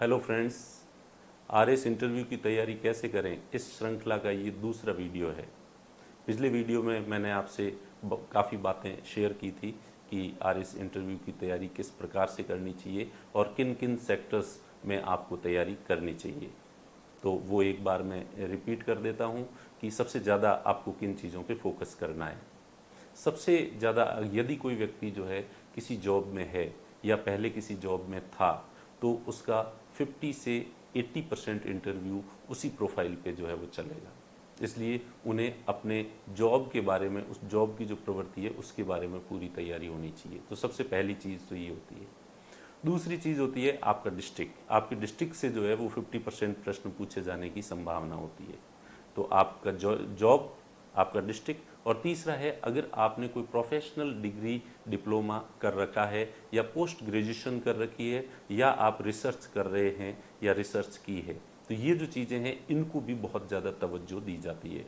Hello friends, RS interview की तैयारी कैसे करें, इस श्रृंखला का ये दूसरा वीडियो है। पिछले वीडियो में मैंने आपसे काफ़ी बातें शेयर की थी कि आरएस इंटरव्यू की तैयारी किस प्रकार से करनी चाहिए और किन किन सेक्टर्स में आपको तैयारी करनी चाहिए। तो वो एक बार मैं रिपीट कर देता हूँ कि सबसे ज़्यादा आपको किन चीज़ों पे फोकस करना है। सबसे ज़्यादा यदि कोई व्यक्ति जो है किसी जॉब में है या पहले किसी जॉब में था, तो उसका 50 से 80% इंटरव्यू उसी प्रोफाइल पे जो है वो चलेगा। इसलिए उन्हें अपने जॉब के बारे में, उस जॉब की जो प्रवृत्ति है उसके बारे में पूरी तैयारी होनी चाहिए। तो सबसे पहली चीज़ तो ये होती है। दूसरी चीज़ होती है आपका डिस्ट्रिक्ट। आपके डिस्ट्रिक्ट से जो है वो 50% प्रश्न पूछे जाने की संभावना होती है। तो आपका जॉब, आपका डिस्ट्रिक्ट, और तीसरा है अगर आपने कोई प्रोफेशनल डिग्री, डिप्लोमा कर रखा है या पोस्ट ग्रेजुएशन कर रखी है या आप रिसर्च कर रहे हैं या रिसर्च की है, तो ये जो चीज़ें हैं इनको भी बहुत ज़्यादा तवज्जो दी जाती है।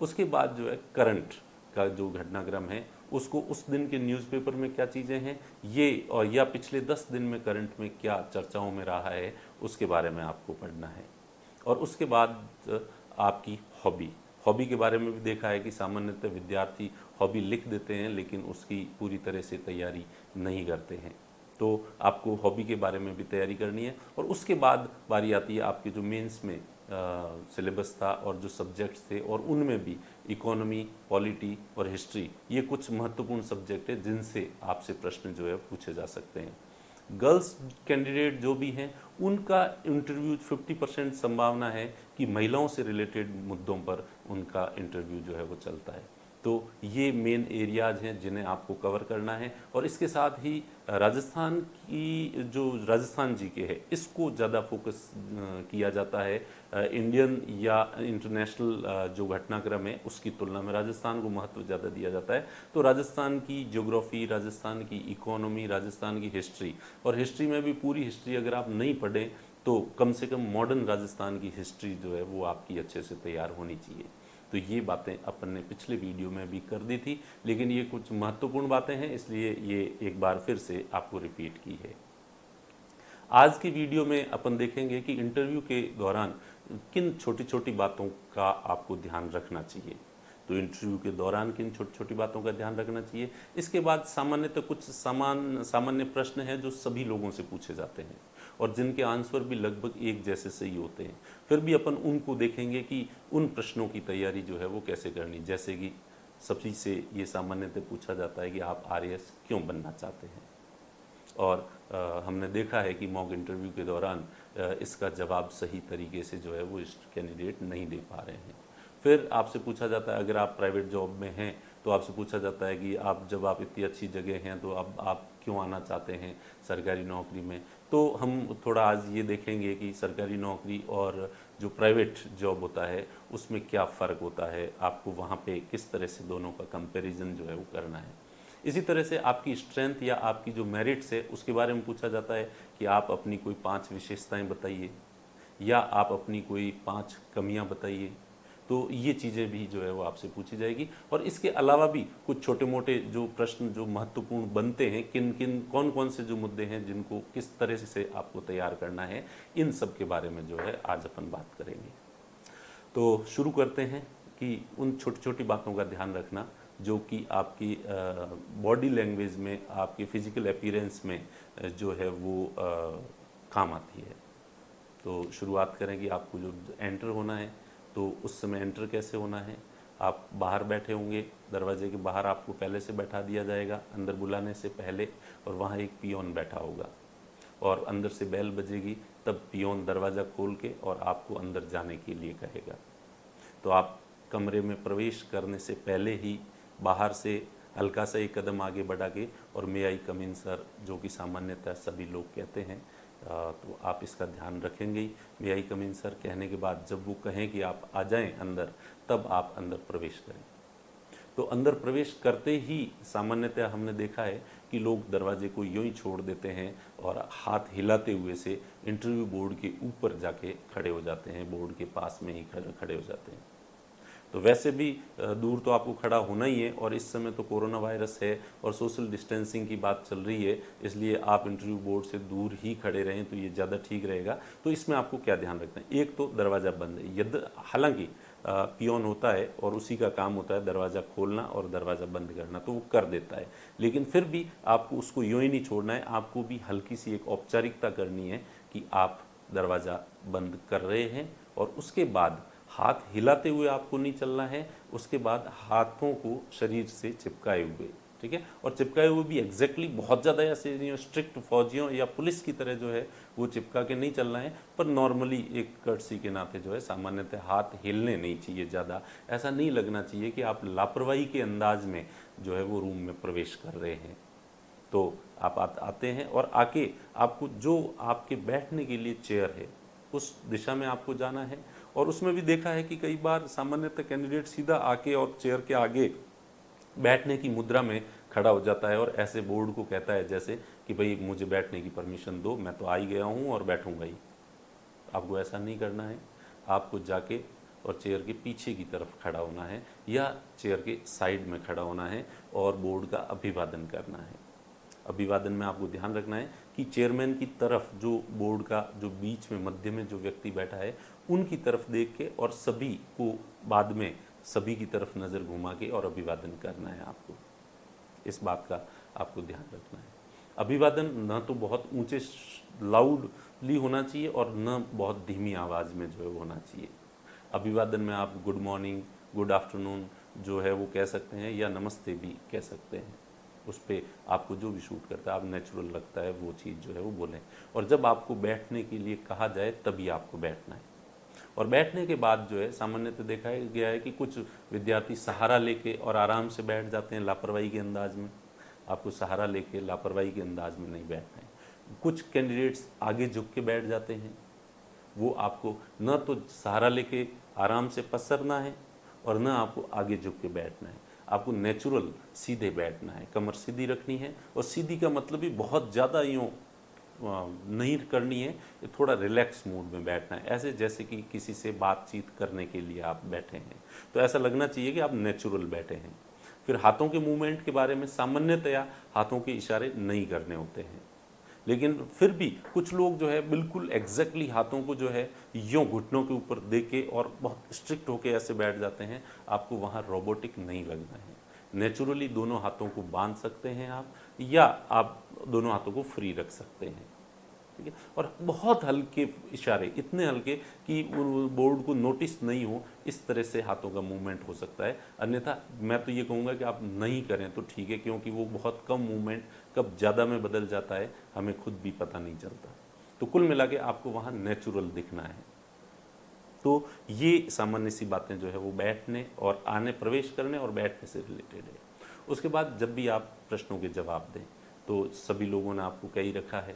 उसके बाद जो है करंट का जो घटनाक्रम है उसको, उस दिन के न्यूज़पेपर में क्या चीज़ें हैं ये, और या पिछले 10 दिन में करंट में क्या चर्चाओं में रहा है उसके बारे में आपको पढ़ना है। और उसके बाद आपकी हॉबी, हॉबी के बारे में भी देखा है कि सामान्यतः विद्यार्थी हॉबी लिख देते हैं लेकिन उसकी पूरी तरह से तैयारी नहीं करते हैं। तो आपको हॉबी के बारे में भी तैयारी करनी है। और उसके बाद बारी आती है आपके जो मेंस में सिलेबस था और जो सब्जेक्ट्स थे, और उनमें भी इकोनॉमी, पॉलिटी और हिस्ट्री, ये कुछ महत्वपूर्ण सब्जेक्ट है जिनसे आपसे प्रश्न जो है पूछे जा सकते हैं। गर्ल्स कैंडिडेट जो भी हैं उनका इंटरव्यू 50% संभावना है कि महिलाओं से रिलेटेड मुद्दों पर उनका इंटरव्यू जो है वो चलता है। तो ये मेन एरियाज हैं जिन्हें आपको कवर करना है। और इसके साथ ही राजस्थान की जो राजस्थान जी के है इसको ज़्यादा फोकस किया जाता है। इंडियन या इंटरनेशनल जो घटनाक्रम है उसकी तुलना में राजस्थान को महत्व ज़्यादा दिया जाता है। तो राजस्थान की ज्योग्राफी, राजस्थान की इकोनॉमी, राजस्थान की हिस्ट्री, और हिस्ट्री में भी पूरी हिस्ट्री अगर आप नहीं पढ़ें तो कम से कम मॉडर्न राजस्थान की हिस्ट्री जो है वो आपकी अच्छे से तैयार होनी चाहिए। तो ये बातें अपन ने पिछले वीडियो में भी कर दी थी, लेकिन ये कुछ महत्वपूर्ण बातें हैं इसलिए ये एक बार फिर से आपको रिपीट की है। आज की वीडियो में अपन देखेंगे कि इंटरव्यू के दौरान किन छोटी छोटी बातों का आपको ध्यान रखना चाहिए। तो इंटरव्यू के दौरान किन छोटी छोटी बातों का ध्यान रखना चाहिए। इसके बाद सामान्यतः कुछ सामान्य प्रश्न हैं जो सभी लोगों से पूछे जाते हैं और जिनके आंसर भी लगभग एक जैसे सही होते हैं। फिर भी अपन उनको देखेंगे कि उन प्रश्नों की तैयारी जो है वो कैसे करनी। जैसे कि सभी से ये सामान्यतः पूछा जाता है कि आप आरएएस क्यों बनना चाहते हैं, और हमने देखा है कि मॉक इंटरव्यू के दौरान इसका जवाब सही तरीके से जो है वो इस कैंडिडेट नहीं दे पा रहे हैं। फिर आपसे पूछा जाता है, अगर आप प्राइवेट जॉब में हैं तो आपसे पूछा जाता है कि आप, जब आप इतनी अच्छी जगह हैं तो अब आप क्यों आना चाहते हैं सरकारी नौकरी में। तो हम थोड़ा आज ये देखेंगे कि सरकारी नौकरी और जो प्राइवेट जॉब होता है उसमें क्या फ़र्क होता है, आपको वहाँ पे किस तरह से दोनों का कंपैरिजन जो है वो करना है। इसी तरह से आपकी स्ट्रेंथ या आपकी जो मेरिट्स है उसके बारे में पूछा जाता है कि आप अपनी कोई 5 विशेषताएं बताइए या आप अपनी कोई 5 कमियां बताइए। तो ये चीज़ें भी जो है वो आपसे पूछी जाएगी। और इसके अलावा भी कुछ छोटे मोटे जो प्रश्न जो महत्वपूर्ण बनते हैं, किन किन कौन कौन से जो मुद्दे हैं जिनको किस तरह से आपको तैयार करना है, इन सब के बारे में जो है आज अपन बात करेंगे। तो शुरू करते हैं कि उन छोटी छोटी बातों का ध्यान रखना जो कि आपकी बॉडी लैंग्वेज में, आपके फिजिकल अपीयरेंस में जो है वो काम आती है। तो शुरुआत करें कि आपको जो एंटर होना है तो उस समय एंटर कैसे होना है। आप बाहर बैठे होंगे, दरवाजे के बाहर आपको पहले से बैठा दिया जाएगा अंदर बुलाने से पहले, और वहाँ एक पियोन बैठा होगा और अंदर से बेल बजेगी, तब पियोन दरवाज़ा खोल के और आपको अंदर जाने के लिए कहेगा। तो आप कमरे में प्रवेश करने से पहले ही बाहर से हल्का सा एक कदम आगे बढ़ा के और मे आई कम इन सर, जो कि सामान्यतः सभी लोग कहते हैं, तो आप इसका ध्यान रखेंगे ही। मे आई कम इन सर कहने के बाद जब वो कहें कि आप आ जाएं अंदर, तब आप अंदर प्रवेश करें। तो अंदर प्रवेश करते ही सामान्यतः हमने देखा है कि लोग दरवाजे को यूं ही छोड़ देते हैं और हाथ हिलाते हुए से इंटरव्यू बोर्ड के ऊपर जाके खड़े हो जाते हैं, बोर्ड के पास में ही खड़े हो जाते हैं। तो वैसे भी दूर तो आपको खड़ा होना ही है, और इस समय तो कोरोना वायरस है और सोशल डिस्टेंसिंग की बात चल रही है, इसलिए आप इंटरव्यू बोर्ड से दूर ही खड़े रहें तो ये ज़्यादा ठीक रहेगा। तो इसमें आपको क्या ध्यान रखना है, एक तो दरवाज़ा बंद है, यदि हालांकि पियोन होता है और उसी का काम होता है दरवाज़ा खोलना और दरवाज़ा बंद करना, तो वो कर देता है, लेकिन फिर भी आपको उसको यूँ ही नहीं छोड़ना है, आपको भी हल्की सी एक औपचारिकता करनी है कि आप दरवाज़ा बंद कर रहे हैं, और उसके बाद हाथ हिलाते हुए आपको नहीं चलना है, उसके बाद हाथों को शरीर से चिपकाए हुए, ठीक है, और चिपकाए हुए भी एग्जैक्टली बहुत ज़्यादा ऐसे स्ट्रिक्ट फौजियों या पुलिस की तरह जो है वो चिपका के नहीं चलना है, पर नॉर्मली एक कर्टसी के नाते जो है सामान्यतः हाथ हिलने नहीं चाहिए ज़्यादा। ऐसा नहीं लगना चाहिए कि आप लापरवाही के अंदाज में जो है वो रूम में प्रवेश कर रहे हैं। तो आप आते हैं और आके आपको जो आपके बैठने के लिए चेयर है उस दिशा में आपको जाना है, और उसमें भी देखा है कि कई बार सामान्यतः कैंडिडेट सीधा आके और चेयर के आगे बैठने की मुद्रा में खड़ा हो जाता है और ऐसे बोर्ड को कहता है जैसे कि भाई मुझे बैठने की परमिशन दो, मैं तो आ ही गया हूँ और बैठूंगा ही। आपको ऐसा नहीं करना है, आपको जाके और चेयर के पीछे की तरफ खड़ा होना है या चेयर के साइड में खड़ा होना है और बोर्ड का अभिवादन करना है। अभिवादन में आपको ध्यान रखना है कि चेयरमैन की तरफ, जो बोर्ड का जो बीच में मध्य में जो व्यक्ति बैठा है उनकी तरफ देख के, और सभी को बाद में सभी की तरफ नज़र घुमा के और अभिवादन करना है आपको। इस बात का आपको ध्यान रखना है। अभिवादन न तो बहुत ऊंचे लाउडली होना चाहिए और न बहुत धीमी आवाज़ में जो है वो होना चाहिए। अभिवादन में आप गुड मॉर्निंग, गुड आफ्टरनून जो है वो कह सकते हैं, या नमस्ते भी कह सकते हैं। उस पर आपको जो भी शूट करता है, आप नेचुरल लगता है वो चीज़ जो है वो बोलें। और जब आपको बैठने के लिए कहा जाए तभी आपको बैठना है। और बैठने के बाद जो है सामान्यतः देखा गया है कि कुछ विद्यार्थी सहारा लेके और आराम से बैठ जाते हैं लापरवाही के अंदाज में। आपको सहारा लेके लापरवाही के अंदाज में नहीं बैठना है। कुछ कैंडिडेट्स आगे झुक के बैठ जाते हैं, वो आपको न तो सहारा लेके आराम से पसरना है और न आपको आगे झुक के बैठना है। आपको नेचुरल सीधे बैठना है, कमर सीधी रखनी है, और सीधी का मतलब भी बहुत ज़्यादा यूँ नहीं करनी है, थोड़ा रिलैक्स मूड में बैठना है, ऐसे जैसे कि किसी से बातचीत करने के लिए आप बैठे हैं। तो ऐसा लगना चाहिए कि आप नेचुरल बैठे हैं। फिर हाथों के मूवमेंट के बारे में सामान्यतया हाथों के इशारे नहीं करने होते हैं, लेकिन फिर भी कुछ लोग जो है बिल्कुल एग्जैक्टली हाथों को जो है यूँ घुटनों के ऊपर दे के और बहुत स्ट्रिक्ट होके ऐसे बैठ जाते हैं। आपको वहाँ रोबोटिक नहीं लगना है। नेचुरली दोनों हाथों को बांध सकते हैं आप, या आप दोनों हाथों को फ्री रख सकते हैं, ठीक है। और बहुत हल्के इशारे, इतने हल्के कि बोर्ड को नोटिस नहीं हो, इस तरह से हाथों का मूवमेंट हो सकता है। अन्यथा मैं तो ये कहूँगा कि आप नहीं करें तो ठीक है, क्योंकि वो बहुत कम मूवमेंट कब ज़्यादा में बदल जाता है हमें खुद भी पता नहीं चलता। तो कुल मिला के आपको वहाँ नेचुरल दिखना है। तो ये सामान्य सी बातें जो है वो बैठने और आने, प्रवेश करने और बैठने से रिलेटेड है। उसके बाद जब भी आप प्रश्नों के जवाब दें तो सभी लोगों ने आपको कह ही रखा है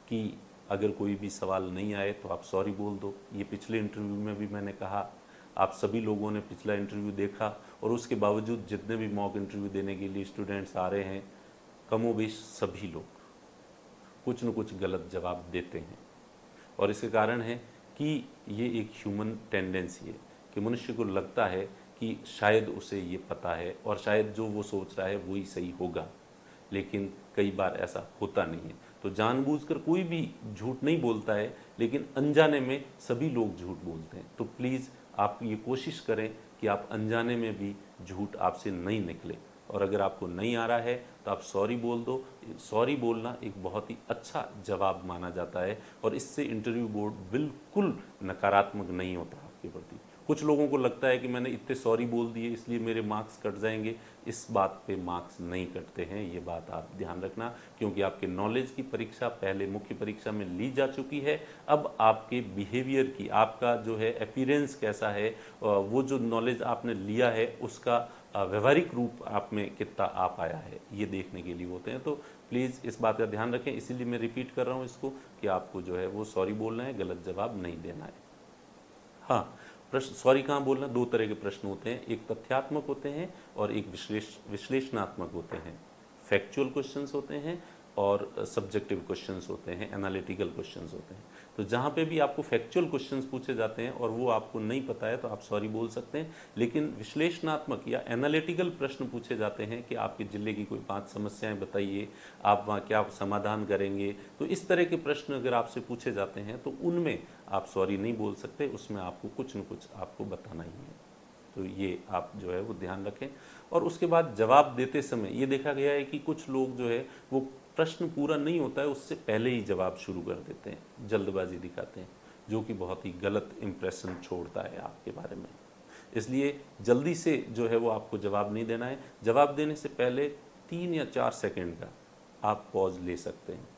कि अगर कोई भी सवाल नहीं आए तो आप सॉरी बोल दो। ये पिछले इंटरव्यू में भी मैंने कहा, आप सभी लोगों ने पिछला इंटरव्यू देखा, और उसके बावजूद जितने भी मॉक इंटरव्यू देने के लिए स्टूडेंट्स आ रहे हैं, कमोबेश सभी लोग कुछ न कुछ गलत जवाब देते हैं। और इसके कारण है कि ये एक ह्यूमन टेंडेंसी है कि मनुष्य को लगता है कि शायद उसे ये पता है और शायद जो वो सोच रहा है वही सही होगा, लेकिन कई बार ऐसा होता नहीं है। तो जानबूझकर कोई भी झूठ नहीं बोलता है, लेकिन अनजाने में सभी लोग झूठ बोलते हैं। तो प्लीज़ आप ये कोशिश करें कि आप अनजाने में भी झूठ आपसे नहीं निकले, और अगर आपको नहीं आ रहा है तो आप सॉरी बोल दो। सॉरी बोलना एक बहुत ही अच्छा जवाब माना जाता है, और इससे इंटरव्यू बोर्ड बिल्कुल नकारात्मक नहीं होता आपके प्रति। कुछ लोगों को लगता है कि मैंने इतने सॉरी बोल दिए इसलिए मेरे मार्क्स कट जाएंगे। इस बात पे मार्क्स नहीं कटते हैं, ये बात आप ध्यान रखना, क्योंकि आपके नॉलेज की परीक्षा पहले मुख्य परीक्षा में ली जा चुकी है। अब आपके बिहेवियर की, आपका जो है अपीयरेंस कैसा है, वो जो नॉलेज आपने लिया है उसका व्यवहारिक रूप आप में कितना आ पाया है, ये देखने के लिए होते हैं। तो प्लीज़ इस बात का ध्यान रखें। इसीलिए मैं रिपीट कर रहा हूँ इसको कि आपको जो है वो सॉरी बोलना है, गलत जवाब नहीं देना है। हाँ, प्रश्न सॉरी कहाँ बोलना, दो तरह के प्रश्न होते हैं, एक तथ्यात्मक होते हैं और एक विश्लेषणात्मक होते हैं। फैक्चुअल क्वेश्चंस होते हैं और सब्जेक्टिव क्वेश्चंस होते हैं, एनालिटिकल क्वेश्चंस होते हैं। तो जहाँ पे भी आपको फैक्चुअल क्वेश्चंस पूछे जाते हैं और वो आपको नहीं पता है तो आप सॉरी बोल सकते हैं, लेकिन विश्लेषणात्मक या एनालिटिकल प्रश्न पूछे जाते हैं कि आपके ज़िले की कोई 5 समस्याएं बताइए, आप वहाँ क्या समाधान करेंगे। तो इस तरह के प्रश्न अगर आपसे पूछे जाते हैं तो उनमें आप सॉरी नहीं बोल सकते, उसमें आपको कुछ न कुछ आपको बताना ही है। तो ये आप जो है वो ध्यान रखें। और उसके बाद जवाब देते समय ये देखा गया है कि कुछ लोग जो है वो प्रश्न पूरा नहीं होता है उससे पहले ही जवाब शुरू कर देते हैं, जल्दबाजी दिखाते हैं, जो कि बहुत ही गलत इंप्रेशन छोड़ता है आपके बारे में। इसलिए जल्दी से जो है वो आपको जवाब नहीं देना है। जवाब देने से पहले 3 या 4 सेकंड का आप पॉज ले सकते हैं।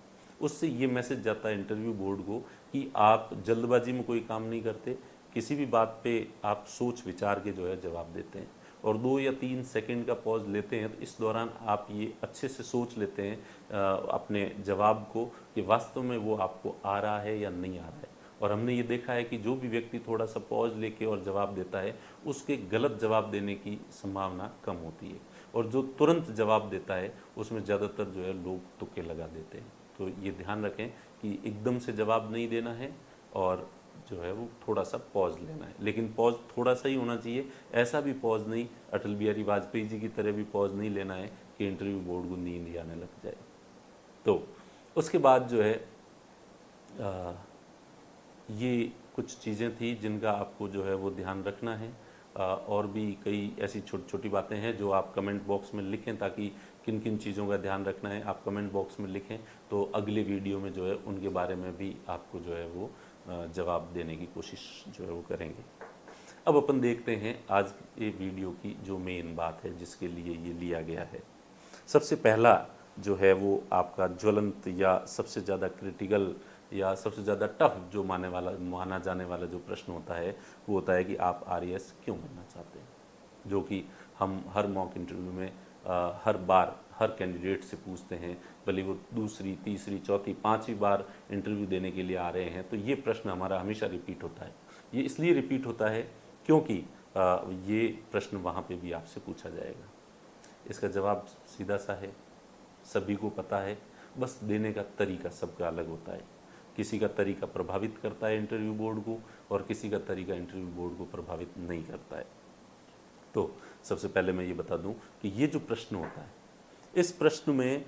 उससे ये मैसेज जाता है इंटरव्यू बोर्ड को कि आप जल्दबाजी में कोई काम नहीं करते, किसी भी बात पे आप सोच विचार के जो है जवाब देते हैं। और 2 या 3 सेकंड का पॉज लेते हैं तो इस दौरान आप ये अच्छे से सोच लेते हैं अपने जवाब को कि वास्तव में वो आपको आ रहा है या नहीं आ रहा है। और हमने ये देखा है कि जो भी व्यक्ति थोड़ा सा पॉज लेके और जवाब देता है उसके गलत जवाब देने की संभावना कम होती है, और जो तुरंत जवाब देता है उसमें ज़्यादातर जो है लोग तुक्के लगा देते हैं। तो ये ध्यान रखें कि एकदम से जवाब नहीं देना है और जो है वो थोड़ा सा पॉज लेना है, लेकिन पॉज थोड़ा सा ही होना चाहिए। ऐसा भी पॉज नहीं, अटल बिहारी वाजपेयी जी की तरह भी पॉज नहीं लेना है कि इंटरव्यू बोर्ड को नींद ही आने लग जाए। तो उसके बाद जो है ये कुछ चीज़ें थी जिनका आपको जो है वो ध्यान रखना है। और भी कई ऐसी छोटी छोटी बातें हैं जो आप कमेंट बॉक्स में लिखें, ताकि किन किन चीज़ों का ध्यान रखना है आप कमेंट बॉक्स में लिखें, तो अगले वीडियो में जो है उनके बारे में भी आपको जो है वो जवाब देने की कोशिश जो है वो करेंगे। अब अपन देखते हैं आज ये वीडियो की जो मेन बात है जिसके लिए ये लिया गया है। सबसे पहला जो है वो आपका ज्वलंत या सबसे ज़्यादा क्रिटिकल या सबसे ज़्यादा टफ जो माना जाने वाला जो प्रश्न होता है वो होता है कि आप आरएएस क्यों बनना चाहते हैं, जो कि हम हर मॉक इंटरव्यू में हर बार हर कैंडिडेट से पूछते हैं, भले वो दूसरी तीसरी चौथी पांचवी बार इंटरव्यू देने के लिए आ रहे हैं। तो ये प्रश्न हमारा हमेशा रिपीट होता है। ये इसलिए रिपीट होता है क्योंकि ये प्रश्न वहाँ पे भी आपसे पूछा जाएगा। इसका जवाब सीधा सा है, सभी को पता है, बस देने का तरीका सबका अलग होता है। किसी का तरीका प्रभावित करता है इंटरव्यू बोर्ड को और किसी का तरीका इंटरव्यू बोर्ड को प्रभावित नहीं करता है। तो सबसे पहले मैं ये बता दूं कि ये जो प्रश्न होता है, इस प्रश्न में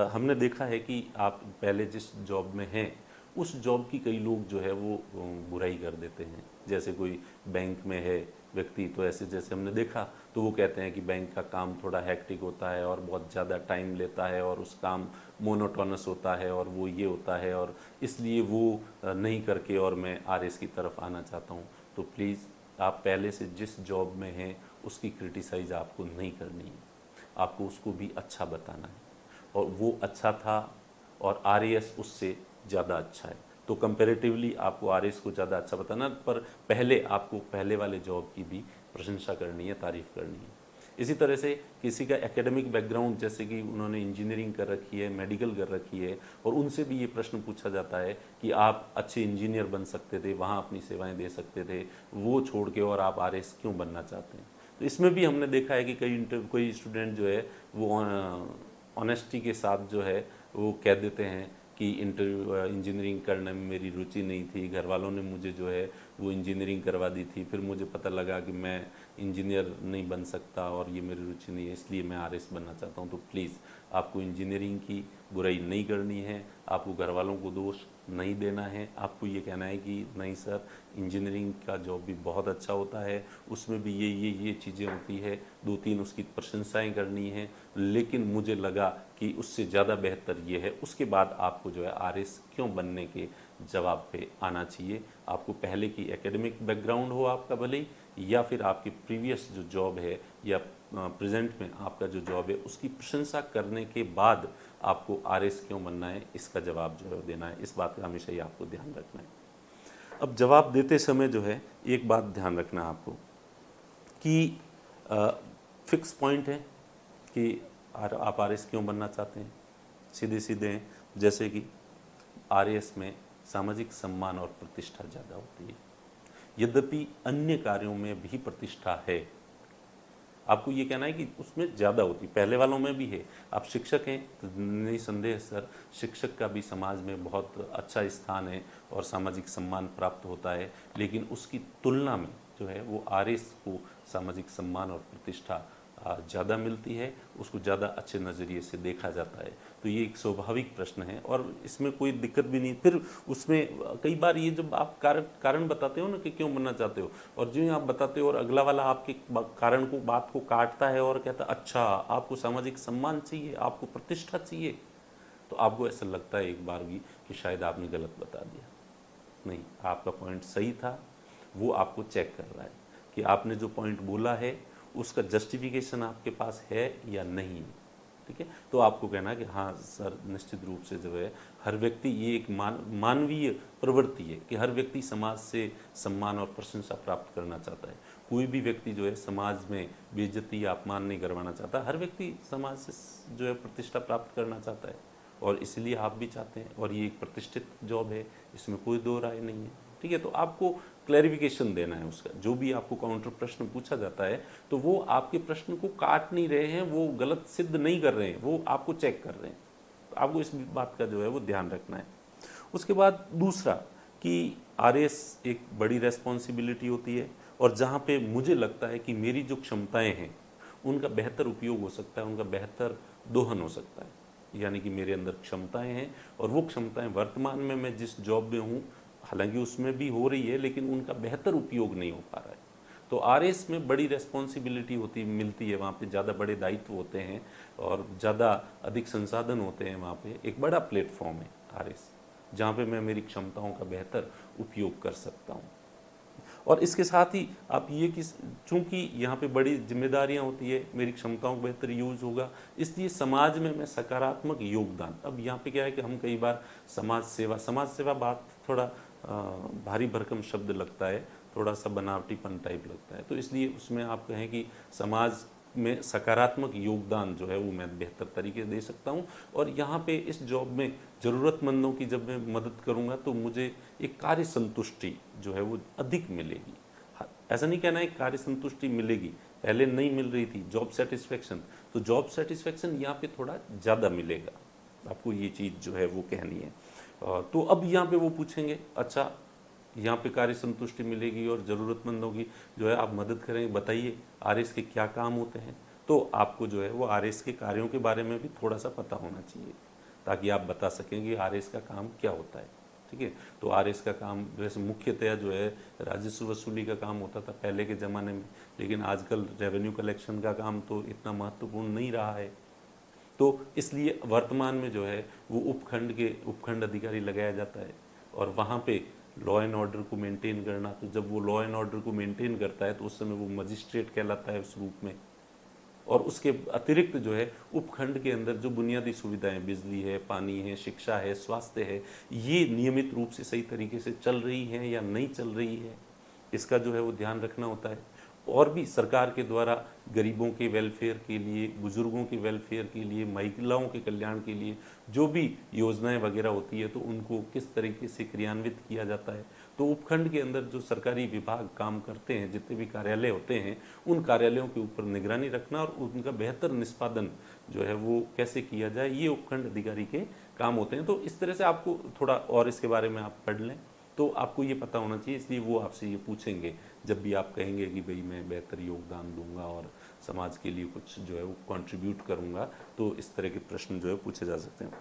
हमने देखा है कि आप पहले जिस जॉब में हैं उस जॉब की कई लोग जो है वो बुराई कर देते हैं। जैसे कोई बैंक में है व्यक्ति, तो ऐसे जैसे हमने देखा तो वो कहते हैं कि बैंक का काम थोड़ा हैक्टिक होता है और बहुत ज़्यादा टाइम लेता है और उस काम मोनोटोनस होता है और वो ये होता है और इसलिए वो नहीं करके और मैं आरएस की तरफ आना चाहता हूँ। तो प्लीज़ आप पहले से जिस जॉब में हैं उसकी क्रिटिसाइज़ आपको नहीं करनी है, आपको उसको भी अच्छा बताना है। और वो अच्छा था और आरएएस उससे ज़्यादा अच्छा है, तो कंपैरेटिवली आपको आरएएस को ज़्यादा अच्छा बताना, पर पहले आपको पहले वाले जॉब की भी प्रशंसा करनी है, तारीफ़ करनी है। इसी तरह से किसी का एकेडमिक बैकग्राउंड, जैसे कि उन्होंने इंजीनियरिंग कर रखी है, मेडिकल कर रखी है, और उनसे भी ये प्रश्न पूछा जाता है कि आप अच्छे इंजीनियर बन सकते थे, वहाँ अपनी सेवाएं दे सकते थे, वो छोड़ के और आप आरएएस क्यों बनना चाहते हैं। तो इसमें भी हमने देखा है कि कोई स्टूडेंट जो है वो ऑनेस्टी के साथ जो है वो कह देते हैं कि इंजीनियरिंग करने में मेरी रुचि नहीं थी, घर वालों ने मुझे जो है वो इंजीनियरिंग करवा दी थी, फिर मुझे पता लगा कि मैं इंजीनियर नहीं बन सकता और ये मेरी रुचि नहीं है, इसलिए मैं आरएस बनना चाहता हूँ। तो प्लीज़ आपको इंजीनियरिंग की बुराई नहीं करनी है, आपको घर वालों को दोष नहीं देना है, आपको ये कहना है कि नहीं सर, इंजीनियरिंग का जॉब भी बहुत अच्छा होता है, उसमें भी ये चीज़ें होती है, 2-3 उसकी प्रशंसाएं करनी है, लेकिन मुझे लगा कि उससे ज़्यादा बेहतर ये है। उसके बाद आपको जो है आरएस क्यों बनने के जवाब पे आना चाहिए। आपको पहले की एकेडमिक बैकग्राउंड हो आपका भले ही, या फिर आपकी प्रीवियस जो जॉब है या प्रेजेंट में आपका जो जॉब है उसकी प्रशंसा करने के बाद आपको आरएस क्यों बनना है, इसका जवाब जो है देना है। इस बात का हमेशा ही आपको ध्यान रखना है। अब जवाब देते समय जो है एक बात ध्यान रखना है आपको कि फिक्स पॉइंट है कि आप आरएस क्यों बनना चाहते हैं, सीधे सीधे हैं। जैसे कि आरएस में सामाजिक सम्मान और प्रतिष्ठा ज़्यादा होती है, यद्यपि अन्य कार्यों में भी प्रतिष्ठा है। आपको ये कहना है कि उसमें ज़्यादा होती है, पहले वालों में भी है। आप शिक्षक हैं तो निसंदेह सर, शिक्षक का भी समाज में बहुत अच्छा स्थान है और सामाजिक सम्मान प्राप्त होता है, लेकिन उसकी तुलना में जो है वो आरएस को सामाजिक सम्मान और प्रतिष्ठा ज़्यादा मिलती है, उसको ज़्यादा अच्छे नज़रिए से देखा जाता है। तो ये एक स्वाभाविक प्रश्न है और इसमें कोई दिक्कत भी नहीं। फिर उसमें कई बार ये जब आप कारण बताते हो ना कि क्यों बनना चाहते हो, और जो ही आप बताते हो और अगला वाला आपके कारण को, बात को काटता है और कहता है अच्छा आपको सामाजिक सम्मान चाहिए, आपको प्रतिष्ठा चाहिए, तो आपको ऐसा लगता है एक बार भी कि शायद आपने गलत बता दिया। नहीं, आपका पॉइंट सही था, वो आपको चेक कर रहा है कि आपने जो पॉइंट बोला है उसका जस्टिफिकेशन आपके पास है या नहीं। ठीक है, तो आपको कहना है कि हाँ सर, निश्चित रूप से जो है हर व्यक्ति, ये एक मानवीय प्रवृत्ति है कि हर व्यक्ति समाज से सम्मान और प्रशंसा प्राप्त करना चाहता है। कोई भी व्यक्ति जो है समाज में बेइज्जती या अपमान नहीं करवाना चाहता, हर व्यक्ति समाज से जो है प्रतिष्ठा प्राप्त करना चाहता है, और इसलिए आप भी चाहते हैं, और ये एक प्रतिष्ठित जॉब है, इसमें कोई दो राय नहीं है। ठीक है, तो आपको क्लैरिफिकेशन देना है उसका, जो भी आपको काउंटर प्रश्न पूछा जाता है तो वो आपके प्रश्न को काट नहीं रहे हैं, वो गलत सिद्ध नहीं कर रहे हैं, वो आपको चेक कर रहे हैं। तो आपको इस बात का जो है वो ध्यान रखना है। उसके बाद दूसरा कि आरएस एक बड़ी रेस्पॉन्सिबिलिटी होती है, और जहाँ पे मुझे लगता है कि मेरी जो क्षमताएं हैं उनका बेहतर उपयोग हो सकता है, उनका बेहतर दोहन हो सकता है। यानी कि मेरे अंदर क्षमताएं हैं और वो क्षमताएं वर्तमान में मैं जिस जॉब में हूँ, हालांकि उसमें भी हो रही है, लेकिन उनका बेहतर उपयोग नहीं हो पा रहा है। तो आरएस में बड़ी रेस्पॉन्सिबिलिटी होती मिलती है, वहाँ पे ज़्यादा बड़े दायित्व होते हैं और ज़्यादा अधिक संसाधन होते हैं। वहाँ पे एक बड़ा प्लेटफॉर्म है आरएस, जहाँ पे मैं मेरी क्षमताओं का बेहतर उपयोग कर सकता हूँ। और इसके साथ ही आप ये कि चूंकि यहाँ पे बड़ी जिम्मेदारियाँ होती है, मेरी क्षमताओं का बेहतर यूज होगा, इसलिए समाज में मैं सकारात्मक योगदान। अब यहाँ पे क्या है कि हम कई बार समाज सेवा बात थोड़ा भारी भरकम शब्द लगता है, थोड़ा सा बनावटीपन टाइप लगता है, तो इसलिए उसमें आप कहें कि समाज में सकारात्मक योगदान जो है वो मैं बेहतर तरीके से दे सकता हूँ। और यहाँ पे इस जॉब में ज़रूरतमंदों की जब मैं मदद करूँगा तो मुझे एक कार्य संतुष्टि जो है वो अधिक मिलेगी। ऐसा नहीं कहना है कार्य संतुष्टि मिलेगी, पहले नहीं मिल रही थी, जॉब सेटिस्फेक्शन, तो जॉब सेटिस्फेक्शन यहाँ पे थोड़ा ज़्यादा मिलेगा, आपको ये चीज़ जो है वो कहनी है। तो अब यहाँ पे वो पूछेंगे अच्छा यहाँ पे कार्य संतुष्टि मिलेगी और ज़रूरतमंदों की जो है आप मदद करेंगे, बताइए आरएस के क्या काम होते हैं। तो आपको जो है वो आरएस के कार्यों के बारे में भी थोड़ा सा पता होना चाहिए, ताकि आप बता सकें कि आरएस का काम क्या होता है। ठीक है, तो आरएस का काम वैसे मुख्यतया जो है राजस्व वसूली का काम होता था पहले के ज़माने में, लेकिन आजकल रेवेन्यू कलेक्शन का काम तो इतना महत्वपूर्ण नहीं रहा है। तो इसलिए वर्तमान में जो है वो उपखंड अधिकारी लगाया जाता है, और वहाँ पे लॉ एंड ऑर्डर को मेंटेन करना। तो जब वो लॉ एंड ऑर्डर को मेंटेन करता है तो उस समय वो मजिस्ट्रेट कहलाता है उस रूप में। और उसके अतिरिक्त जो है उपखंड के अंदर जो बुनियादी सुविधाएं, बिजली है, पानी है, शिक्षा है, स्वास्थ्य है, ये नियमित रूप से सही तरीके से चल रही हैं या नहीं चल रही है, इसका जो है वो ध्यान रखना होता है। और भी सरकार के द्वारा गरीबों के वेलफेयर के लिए, बुजुर्गों के वेलफेयर के लिए, महिलाओं के कल्याण के लिए जो भी योजनाएं वगैरह होती है तो उनको किस तरीके से क्रियान्वित किया जाता है। तो उपखंड के अंदर जो सरकारी विभाग काम करते हैं, जितने भी कार्यालय होते हैं, उन कार्यालयों के ऊपर निगरानी रखना और उनका बेहतर निष्पादन जो है वो कैसे किया जाए, ये उपखंड अधिकारी के काम होते हैं। तो इस तरह से आपको थोड़ा और इसके बारे में आप पढ़ लें तो आपको ये पता होना चाहिए। इसलिए वो आपसे ये पूछेंगे जब भी आप कहेंगे कि भाई मैं बेहतर योगदान दूंगा और समाज के लिए कुछ जो है वो कंट्रीब्यूट करूंगा, तो इस तरह के प्रश्न जो है पूछे जा सकते हैं।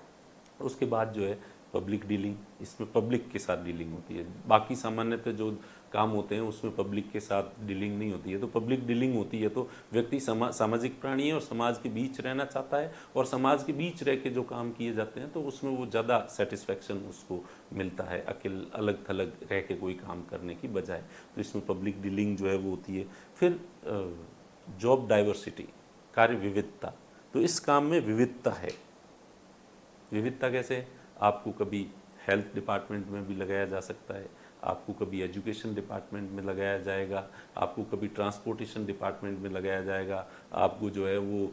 उसके बाद जो है पब्लिक डीलिंग, इसमें पब्लिक के साथ डीलिंग होती है। बाकी सामान्यतः जो काम होते हैं उसमें पब्लिक के साथ डीलिंग नहीं होती है। तो पब्लिक डीलिंग होती है तो व्यक्ति सामाजिक प्राणी है और समाज के बीच रहना चाहता है, और समाज के बीच रह के जो काम किए जाते हैं तो उसमें वो ज़्यादा सेटिस्फेक्शन उसको मिलता है अलग थलग रह के कोई काम करने की बजाय। तो इसमें पब्लिक डीलिंग जो है वो होती है। फिर जॉब डाइवर्सिटी, कार्य विविधता, तो इस काम में विविधता है। विविधता कैसे? आपको कभी हेल्थ डिपार्टमेंट में भी लगाया जा सकता है, आपको कभी एजुकेशन डिपार्टमेंट में लगाया जाएगा, आपको कभी ट्रांसपोर्टेशन डिपार्टमेंट में लगाया जाएगा, आपको जो है वो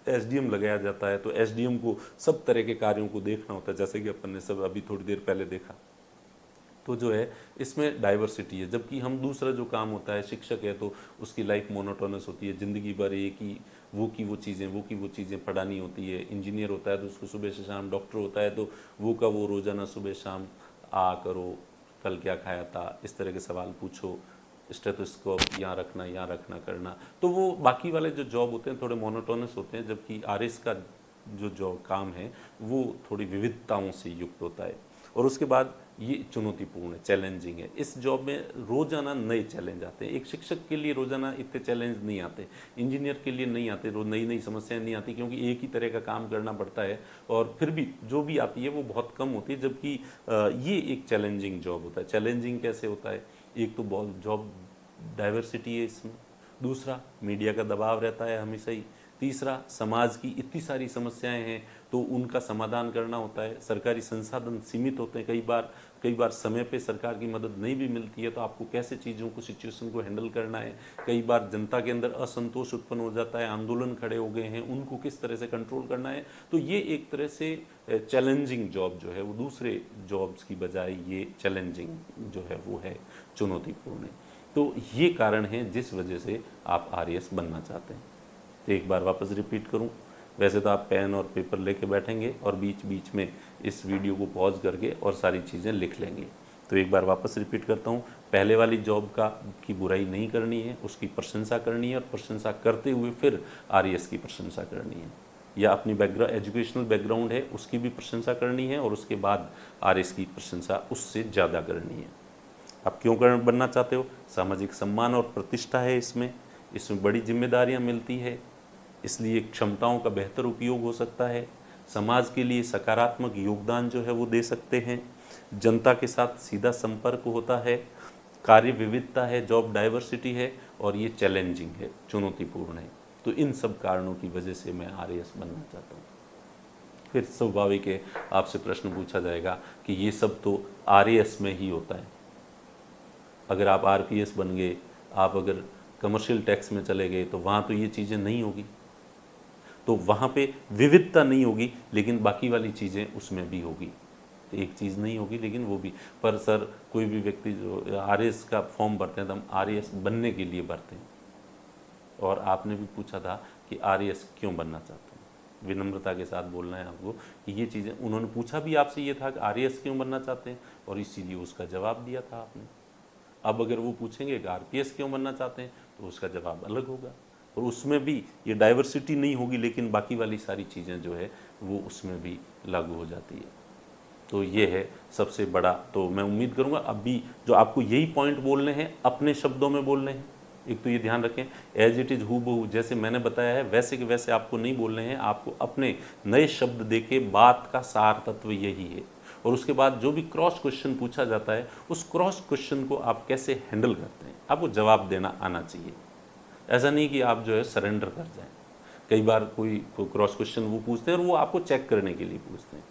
एसडीएम लगाया जाता है। तो एसडीएम को सब तरह के कार्यों को देखना होता है, जैसे कि अपन ने सब अभी थोड़ी देर पहले देखा। तो जो है इसमें डाइवर्सिटी है। जबकि हम दूसरा जो काम होता है, शिक्षक है तो उसकी लाइफ मोनोटोनस होती है, ज़िंदगी भर एक ही वो की वो चीज़ें पढ़ानी होती है। इंजीनियर होता है तो उसको सुबह से शाम, डॉक्टर होता है तो वो रोज़ाना सुबह शाम आ करो, कल क्या खाया था, इस तरह के सवाल पूछो, स्टेथोस्कोप यहाँ रखना करना। तो वो बाकी वाले जो जॉब होते हैं थोड़े मोनोटोनस होते हैं, जबकि आरएस का जो काम है वो थोड़ी विविधताओं से युक्त होता है। और उसके बाद ये चुनौतीपूर्ण है, चैलेंजिंग है। इस जॉब में रोज़ाना नए चैलेंज आते हैं। एक शिक्षक के लिए रोज़ाना इतने चैलेंज नहीं आते, इंजीनियर के लिए नहीं आते, रोज़ नई नई समस्याएं नहीं आती, क्योंकि एक ही तरह का काम करना पड़ता है और फिर भी जो भी आती है वो बहुत कम होती है। जबकि ये एक चैलेंजिंग जॉब होता है। चैलेंजिंग कैसे होता है? एक तो बहुत जॉब डाइवर्सिटी है इसमें, दूसरा मीडिया का दबाव रहता है हमेशा ही, तीसरा समाज की इतनी सारी समस्याएं हैं तो उनका समाधान करना होता है। सरकारी संसाधन सीमित होते हैं, कई बार समय पे सरकार की मदद नहीं भी मिलती है तो आपको कैसे चीज़ों को, सिचुएशन को हैंडल करना है। कई बार जनता के अंदर असंतोष उत्पन्न हो जाता है, आंदोलन खड़े हो गए हैं, उनको किस तरह से कंट्रोल करना है। तो ये एक तरह से चैलेंजिंग जॉब जो है वो दूसरे जॉब्स की बजाय ये चैलेंजिंग जो है वो है, चुनौतीपूर्ण है। तो ये कारण है जिस वजह से आप आरएएस बनना चाहते हैं। तो एक बार वापस रिपीट करूं, वैसे तो आप पेन और पेपर लेके बैठेंगे और बीच बीच में इस वीडियो को पॉज करके और सारी चीज़ें लिख लेंगे। तो एक बार वापस रिपीट करता हूं, पहले वाली जॉब की बुराई नहीं करनी है, उसकी प्रशंसा करनी है और प्रशंसा करते हुए फिर आरएएस की प्रशंसा करनी है। या अपनी एजुकेशनल बैकग्राउंड है उसकी भी प्रशंसा करनी है और उसके बाद आरएएस की प्रशंसा उससे ज़्यादा करनी है। आप क्यों बनना चाहते हो? सामाजिक सम्मान और प्रतिष्ठा है इसमें बड़ी जिम्मेदारियां मिलती है, इसलिए क्षमताओं का बेहतर उपयोग हो सकता है, समाज के लिए सकारात्मक योगदान जो है वो दे सकते हैं, जनता के साथ सीधा संपर्क होता है, कार्य विविधता है, जॉब डाइवर्सिटी है और ये चैलेंजिंग है, चुनौतीपूर्ण है। तो इन सब कारणों की वजह से मैं आरएएस बनना चाहता हूँ। फिर स्वाभाविक है आपसे प्रश्न पूछा जाएगा कि ये सब तो आरएएस में ही होता है, अगर आप आरपीएस बन गए, आप अगर कमर्शियल टैक्स में चले गए तो वहाँ तो ये चीज़ें नहीं होगी, तो वहाँ पे विविधता नहीं होगी, लेकिन बाकी वाली चीज़ें उसमें भी होगी। तो एक चीज़ नहीं होगी लेकिन वो भी। पर सर कोई भी व्यक्ति जो आरएएस का फॉर्म भरते हैं तो हम आरएएस बनने के लिए भरते हैं, और आपने भी पूछा था कि आरएएस क्यों बनना चाहते हैं। विनम्रता के साथ बोलना है आपको कि ये चीज़ें, उन्होंने पूछा भी आपसे ये था कि आरएएस क्यों बनना चाहते हैं और इसीलिए उसका जवाब दिया था आपने। अब अगर वो पूछेंगे कि आरपीएस क्यों बनना चाहते हैं तो उसका जवाब अलग होगा, और उसमें भी ये डाइवर्सिटी नहीं होगी, लेकिन बाकी वाली सारी चीज़ें जो है वो उसमें भी लागू हो जाती है। तो ये है सबसे बड़ा। तो मैं उम्मीद करूँगा अभी जो आपको यही पॉइंट बोलने हैं अपने शब्दों में बोलने हैं। एक तो ये ध्यान रखें, एज इट इज़ हूबहू जैसे मैंने बताया है वैसे के वैसे आपको नहीं बोलने हैं, आपको अपने नए शब्द देके बात का सार तत्व यही है। और उसके बाद जो भी क्रॉस क्वेश्चन पूछा जाता है उस क्रॉस क्वेश्चन को आप कैसे हैंडल करते हैं, आपको जवाब देना आना चाहिए। ऐसा नहीं कि आप जो है सरेंडर कर जाएं। कई बार कोई क्रॉस क्वेश्चन वो पूछते हैं और वो आपको चेक करने के लिए पूछते हैं,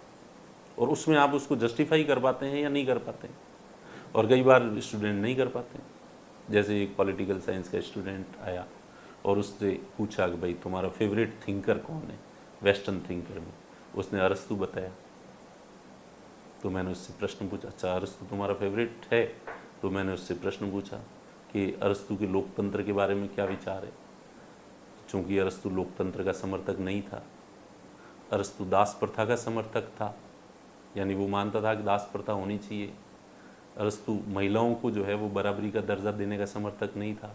और उसमें आप उसको जस्टिफाई कर पाते हैं या नहीं कर पाते हैं, और कई बार स्टूडेंट नहीं कर पाते हैं। जैसे एक पॉलिटिकल साइंस का स्टूडेंट आया और उससे पूछा कि भाई तुम्हारा फेवरेट थिंकर कौन है वेस्टर्न थिंकर में, उसने अरस्तु बताया। तो मैंने उससे प्रश्न पूछा, अच्छा अरस्तु तुम्हारा फेवरेट है? तो मैंने उससे प्रश्न पूछा कि अरस्तु के लोकतंत्र के बारे में क्या विचार है। चूँकि अरस्तु लोकतंत्र का समर्थक नहीं था, अरस्तु दास प्रथा का समर्थक था, यानी वो मानता था कि दास प्रथा होनी चाहिए। अरस्तु महिलाओं को जो है वो बराबरी का दर्जा देने का समर्थक नहीं था,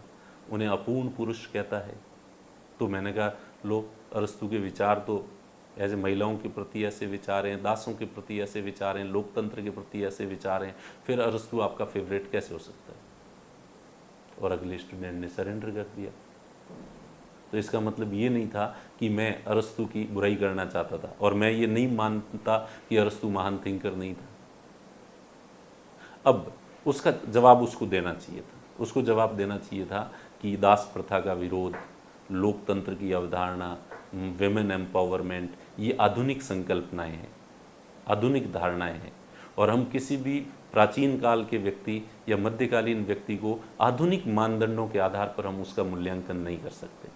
उन्हें अपूर्ण पुरुष कहता है। तो मैंने कहा लो, अरस्तु के विचार तो ऐसे महिलाओं के प्रति ऐसे विचार हैं, दासों के प्रति ऐसे विचार हैं, लोकतंत्र के प्रति ऐसे विचार हैं, फिर अरस्तु आपका फेवरेट कैसे हो सकता है? और अगले स्टूडेंट ने सरेंडर कर दिया। तो इसका मतलब ये नहीं था कि मैं अरस्तु की बुराई करना चाहता था, और मैं ये नहीं मानता कि अरस्तु महान थिंकर नहीं था। अब उसका जवाब उसको देना चाहिए था, उसको जवाब देना चाहिए था कि दास प्रथा का विरोध, लोकतंत्र की अवधारणा, विमेन एम्पावरमेंट, ये आधुनिक संकल्पनाएं हैं, आधुनिक धारणाएं हैं, और हम किसी भी प्राचीन काल के व्यक्ति या मध्यकालीन व्यक्ति को आधुनिक मानदंडों के आधार पर हम उसका मूल्यांकन नहीं कर सकते।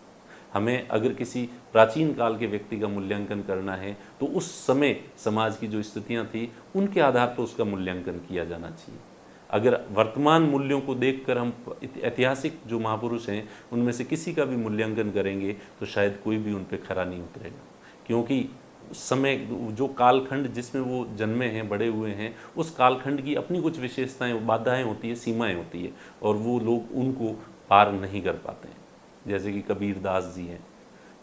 हमें अगर किसी प्राचीन काल के व्यक्ति का मूल्यांकन करना है तो उस समय समाज की जो स्थितियां थी उनके आधार पर उसका मूल्यांकन किया जाना चाहिए। अगर वर्तमान मूल्यों को देखकर हम ऐतिहासिक जो महापुरुष हैं उनमें से किसी का भी मूल्यांकन करेंगे तो शायद कोई भी उन पे खरा नहीं उतरेगा, क्योंकि समय जो कालखंड जिसमें वो जन्मे हैं, बड़े हुए हैं, उस कालखंड की अपनी कुछ विशेषताएं, बाधाएं होती है, सीमाएं होती है, और वो लोग उनको पार नहीं कर पाते हैं। जैसे कि कबीरदास जी हैं,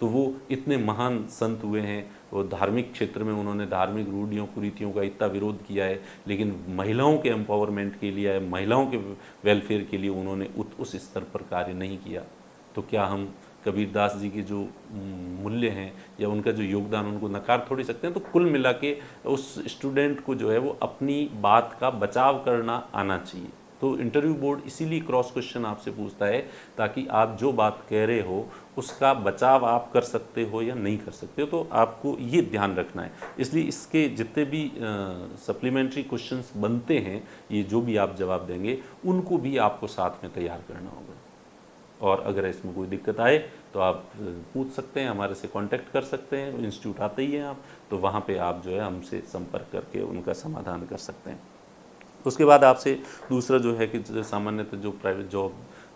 तो वो इतने महान संत हुए हैं, वो धार्मिक क्षेत्र में उन्होंने धार्मिक रूढ़ियों कुरीतियों का इतना विरोध किया है, लेकिन महिलाओं के एम्पावरमेंट के लिए, महिलाओं के वेलफेयर के लिए उन्होंने उस स्तर पर कार्य नहीं किया। तो क्या हम कबीरदास जी के जो मूल्य हैं या उनका जो योगदान, उनको नकार थोड़ी सकते हैं? तो कुल मिला के उस स्टूडेंट को जो है वो अपनी बात का बचाव करना आना चाहिए। तो इंटरव्यू बोर्ड इसीलिए क्रॉस क्वेश्चन आपसे पूछता है, ताकि आप जो बात कह रहे हो उसका बचाव आप कर सकते हो या नहीं कर सकते हो, तो आपको ये ध्यान रखना है। इसलिए इसके जितने भी सप्लीमेंट्री क्वेश्चंस बनते हैं, ये जो भी आप जवाब देंगे, उनको भी आपको साथ में तैयार करना होगा। और अगर इसमें कोई दिक्कत आए तो आप पूछ सकते हैं, हमारे से कांटेक्ट कर सकते हैं, इंस्टीट्यूट आते ही हैं आप, तो वहाँ पे आप जो है हमसे संपर्क करके उनका समाधान कर सकते हैं। उसके बाद आपसे दूसरा जो है कि सामान्यतः जो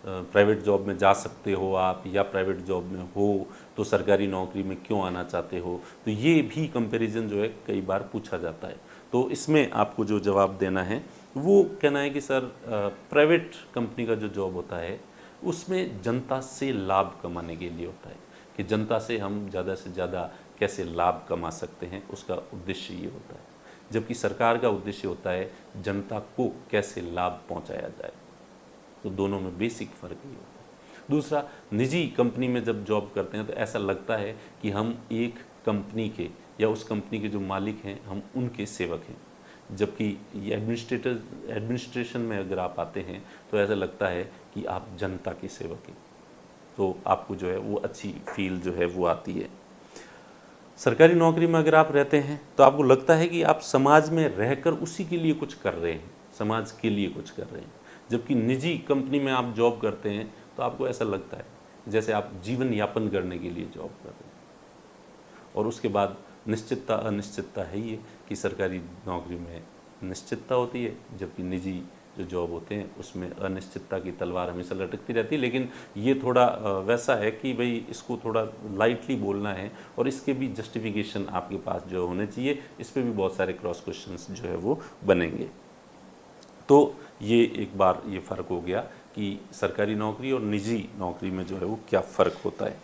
प्राइवेट जॉब में जा सकते हो आप, या प्राइवेट जॉब में हो तो सरकारी नौकरी में क्यों आना चाहते हो, तो ये भी कंपैरिजन जो है कई बार पूछा जाता है। तो इसमें आपको जो जवाब देना है वो कहना है कि सर प्राइवेट कंपनी का जो जॉब होता है उसमें जनता से लाभ कमाने के लिए होता है, कि जनता से हम ज़्यादा से ज़्यादा कैसे लाभ कमा सकते हैं, उसका उद्देश्य ये होता है। जबकि सरकार का उद्देश्य होता है जनता को कैसे लाभ पहुंचाया जाए। तो दोनों में बेसिक फ़र्क ये होता है। दूसरा, निजी कंपनी में जब जॉब करते हैं तो ऐसा लगता है कि हम एक कंपनी के या उस कंपनी के जो मालिक हैं हम उनके सेवक हैं, जबकि ये एडमिनिस्ट्रेशन में अगर आप आते हैं तो ऐसा लगता है कि आप जनता के सेवक हैं। तो आपको जो है वो अच्छी फील जो है वो आती है। सरकारी नौकरी में अगर आप रहते हैं तो आपको लगता है कि आप समाज में रहकर उसी के लिए कुछ कर रहे हैं, समाज के लिए कुछ कर रहे हैं। जबकि निजी कंपनी में आप जॉब करते हैं तो आपको ऐसा लगता है जैसे आप जीवन यापन करने के लिए जॉब कर रहे हैं। और उसके बाद निश्चितता अनिश्चितता है ये कि सरकारी नौकरी में निश्चितता होती है, जबकि निजी जो जॉब होते हैं उसमें अनिश्चितता की तलवार हमेशा लटकती रहती है। लेकिन ये थोड़ा वैसा है कि भाई इसको थोड़ा लाइटली बोलना है, और इसके भी जस्टिफिकेशन आपके पास जो होने चाहिए। इस पर भी बहुत सारे क्रॉस क्वेश्चंस जो है वो बनेंगे। तो ये एक बार ये फ़र्क हो गया कि सरकारी नौकरी और निजी नौकरी में जो है वो क्या फ़र्क होता है।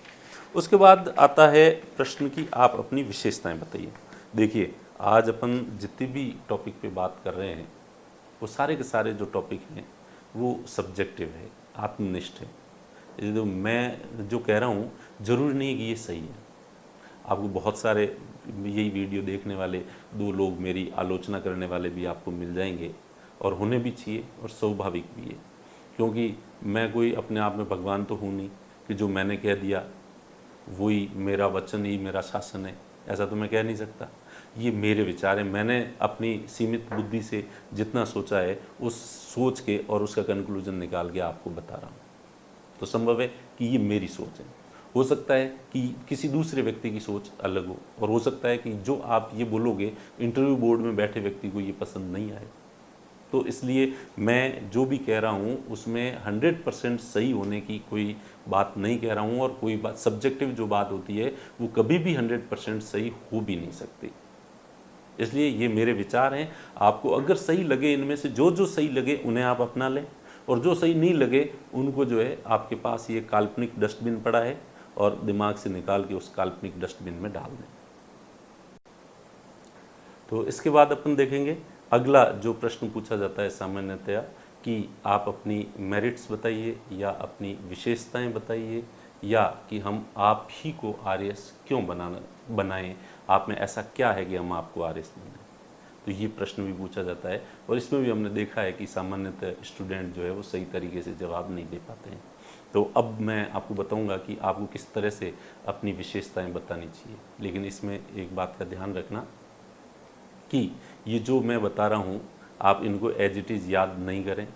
उसके बाद आता है प्रश्न कि आप अपनी विशेषताएं बताइए। देखिए, आज अपन जितनी भी टॉपिक पे बात कर रहे हैं वो सारे के सारे जो टॉपिक हैं वो सब्जेक्टिव है, आत्मनिष्ठ है। ये जो मैं जो कह रहा हूँ ज़रूरी नहीं है कि ये सही है। आपको बहुत सारे यही वीडियो देखने वाले 2 लोग, मेरी आलोचना करने वाले भी आपको मिल जाएंगे, और होने भी चाहिए और स्वाभाविक भी है, क्योंकि मैं कोई अपने आप में भगवान तो हूँ नहीं कि जो मैंने कह दिया वही मेरा वचन ही मेरा शासन है, ऐसा तो मैं कह नहीं सकता। ये मेरे विचार हैं, मैंने अपनी सीमित बुद्धि से जितना सोचा है उस सोच के और उसका कंक्लूजन निकाल के आपको बता रहा हूँ। तो संभव है कि ये मेरी सोच है, हो सकता है कि किसी दूसरे व्यक्ति की सोच अलग हो, और हो सकता है कि जो आप ये बोलोगे इंटरव्यू बोर्ड में बैठे व्यक्ति को ये पसंद नहीं आए। तो इसलिए मैं जो भी कह रहा हूँ उसमें 100% सही होने की कोई बात नहीं कह रहा हूँ, और कोई बात सब्जेक्टिव जो बात होती है वो कभी भी 100% सही हो भी नहीं सकती। इसलिए ये मेरे विचार हैं। आपको अगर सही लगे, इनमें से जो जो सही लगे उन्हें आप अपना लें, और जो सही नहीं लगे उनको जो है आपके पास ये काल्पनिक डस्टबिन पड़ा है, और दिमाग से निकाल के उस काल्पनिक डस्टबिन में डाल दें। तो इसके बाद अपन देखेंगे अगला जो प्रश्न पूछा जाता है सामान्यतया कि आप अपनी मेरिट्स बताइए या अपनी विशेषताएं बताइए, या कि हम आप ही को आरएस क्यों बनाएं, आप में ऐसा क्या है कि हम आपको आरएस बनाएं। तो ये प्रश्न भी पूछा जाता है, और इसमें भी हमने देखा है कि सामान्यतः स्टूडेंट जो है वो सही तरीके से जवाब नहीं दे पाते हैं। तो अब मैं आपको बताऊंगा कि आपको किस तरह से अपनी विशेषताएं बतानी चाहिए। लेकिन इसमें एक बात का ध्यान रखना कि ये जो मैं बता रहा हूँ आप इनको एज इट इज़ याद नहीं करें,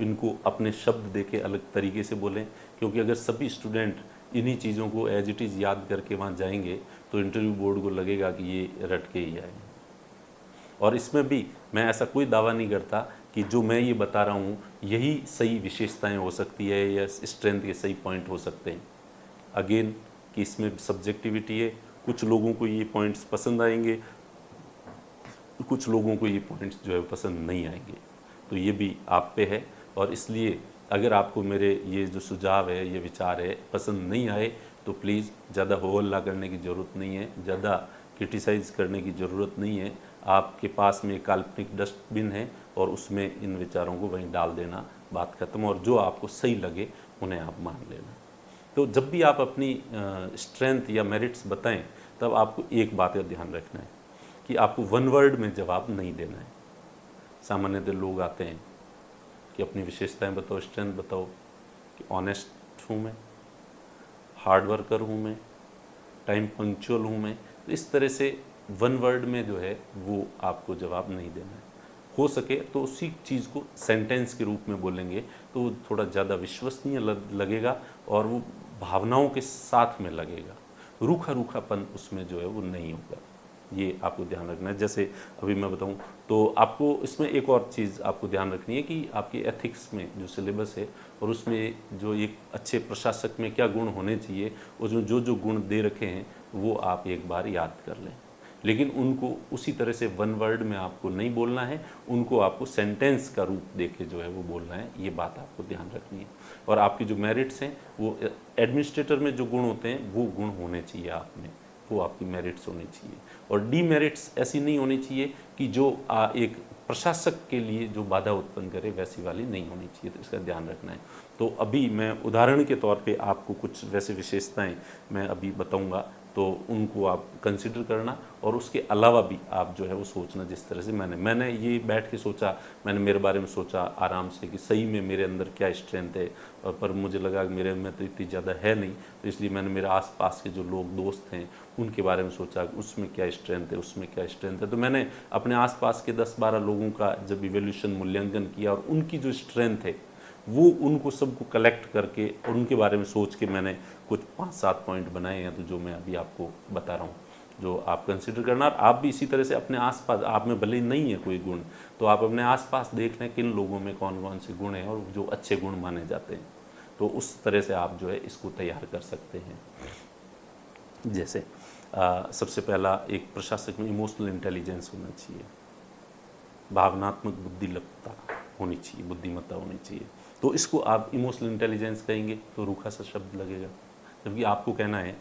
इनको अपने शब्द देके अलग तरीके से बोलें, क्योंकि अगर सभी स्टूडेंट इन्हीं चीज़ों को एज इट इज़ याद करके वहाँ जाएंगे तो इंटरव्यू बोर्ड को लगेगा कि ये रट के ही आए। और इसमें भी मैं ऐसा कोई दावा नहीं करता कि जो मैं ये बता रहा हूँ यही सही विशेषताएं हो सकती है या स्ट्रेंथ के सही पॉइंट हो सकते हैं। अगेन कि इसमें सब्जेक्टिविटी है, कुछ लोगों को ये पॉइंट्स पसंद आएंगे, कुछ लोगों को ये पॉइंट्स जो है पसंद नहीं आएंगे, तो ये भी आप पे है। और इसलिए अगर आपको मेरे ये जो सुझाव है, ये विचार है पसंद नहीं आए तो प्लीज़ ज़्यादा हो हल्ला करने की ज़रूरत नहीं है, ज़्यादा क्रिटिसाइज़ करने की ज़रूरत नहीं है। आपके पास में एक काल्पनिक डस्टबिन है और उसमें इन विचारों को वहीं डाल देना, बात खत्म। और जो आपको सही लगे उन्हें आप मान लेना। तो जब भी आप अपनी स्ट्रेंथ या मेरिट्स बताएं तब आपको एक बात का ध्यान रखना है कि आपको वन वर्ड में जवाब नहीं देना है। सामान्यतः लोग आते हैं कि अपनी विशेषताएं बताओ, स्ट्रेंथ बताओ, कि ऑनेस्ट हूँ मैं, हार्ड वर्कर हूँ मैं, टाइम पंक्चुअल हूँ मैं। तो इस तरह से वन वर्ड में जो है वो आपको जवाब नहीं देना है। हो सके तो उसी चीज़ को सेंटेंस के रूप में बोलेंगे तो वो थोड़ा ज़्यादा विश्वसनीय लगेगा और वो भावनाओं के साथ में लगेगा, रूखा रूखापन उसमें जो है वो नहीं होगा। ये आपको ध्यान रखना है। जैसे अभी मैं बताऊं तो आपको इसमें एक और चीज़ आपको ध्यान रखनी है कि आपकी एथिक्स में जो सिलेबस है और उसमें जो एक अच्छे प्रशासक में क्या गुण होने चाहिए, और जो जो गुण दे रखे हैं वो आप एक बार याद कर लें। लेकिन उनको उसी तरह से वन वर्ड में आपको नहीं बोलना है, उनको आपको सेंटेंस का रूप देके जो है वो बोलना है। ये बात आपको ध्यान रखनी है। और आपकी जो मेरिट्स हैं वो एडमिनिस्ट्रेटर में जो गुण होते हैं वो गुण होने चाहिए आप में, वो आपकी मेरिट्स होनी चाहिए। और डीमेरिट्स ऐसी नहीं होनी चाहिए कि जो एक प्रशासक के लिए जो बाधा उत्पन्न करे, वैसी वाली नहीं होनी चाहिए। तो इसका ध्यान रखना है। तो अभी मैं उदाहरण के तौर पे आपको कुछ वैसे विशेषताएं मैं अभी बताऊंगा, तो उनको आप कंसिडर करना। और उसके अलावा भी आप जो है वो सोचना, जिस तरह से मैंने ये बैठ के सोचा, मैंने मेरे बारे में सोचा आराम से कि सही में मेरे अंदर क्या स्ट्रेंथ है। और पर मुझे लगा कि मेरे में तो इतनी ज़्यादा है नहीं, तो इसलिए मैंने मेरे आसपास के जो लोग दोस्त हैं उनके बारे में सोचा उसमें क्या स्ट्रेंथ है, उसमें क्या स्ट्रेंथ है। तो मैंने अपने आसपास के 10-12 लोगों का जब इवेल्यूशन मूल्यांकन किया और उनकी जो स्ट्रेंथ है वो उनको सबको कलेक्ट करके और उनके बारे में सोच के मैंने कुछ 5-7 पॉइंट बनाए हैं, तो जो मैं अभी आपको बता रहा हूँ, जो आप कंसिडर करना। और आप भी इसी तरह से अपने आसपास, आप में भले ही नहीं है कोई गुण, तो आप अपने आसपास देख लें किन लोगों में कौन कौन से गुण हैं और जो अच्छे गुण माने जाते हैं, तो उस तरह से आप जो है इसको तैयार कर सकते हैं। जैसे सबसे पहला, एक प्रशासक में इमोशनल इंटेलिजेंस होना चाहिए, भावनात्मक बुद्धिमत्ता होनी चाहिए, बुद्धिमत्ता होनी चाहिए। तो इसको आप इमोशनल इंटेलिजेंस कहेंगे तो रूखा सा शब्द लगेगा, जबकि आपको कहना है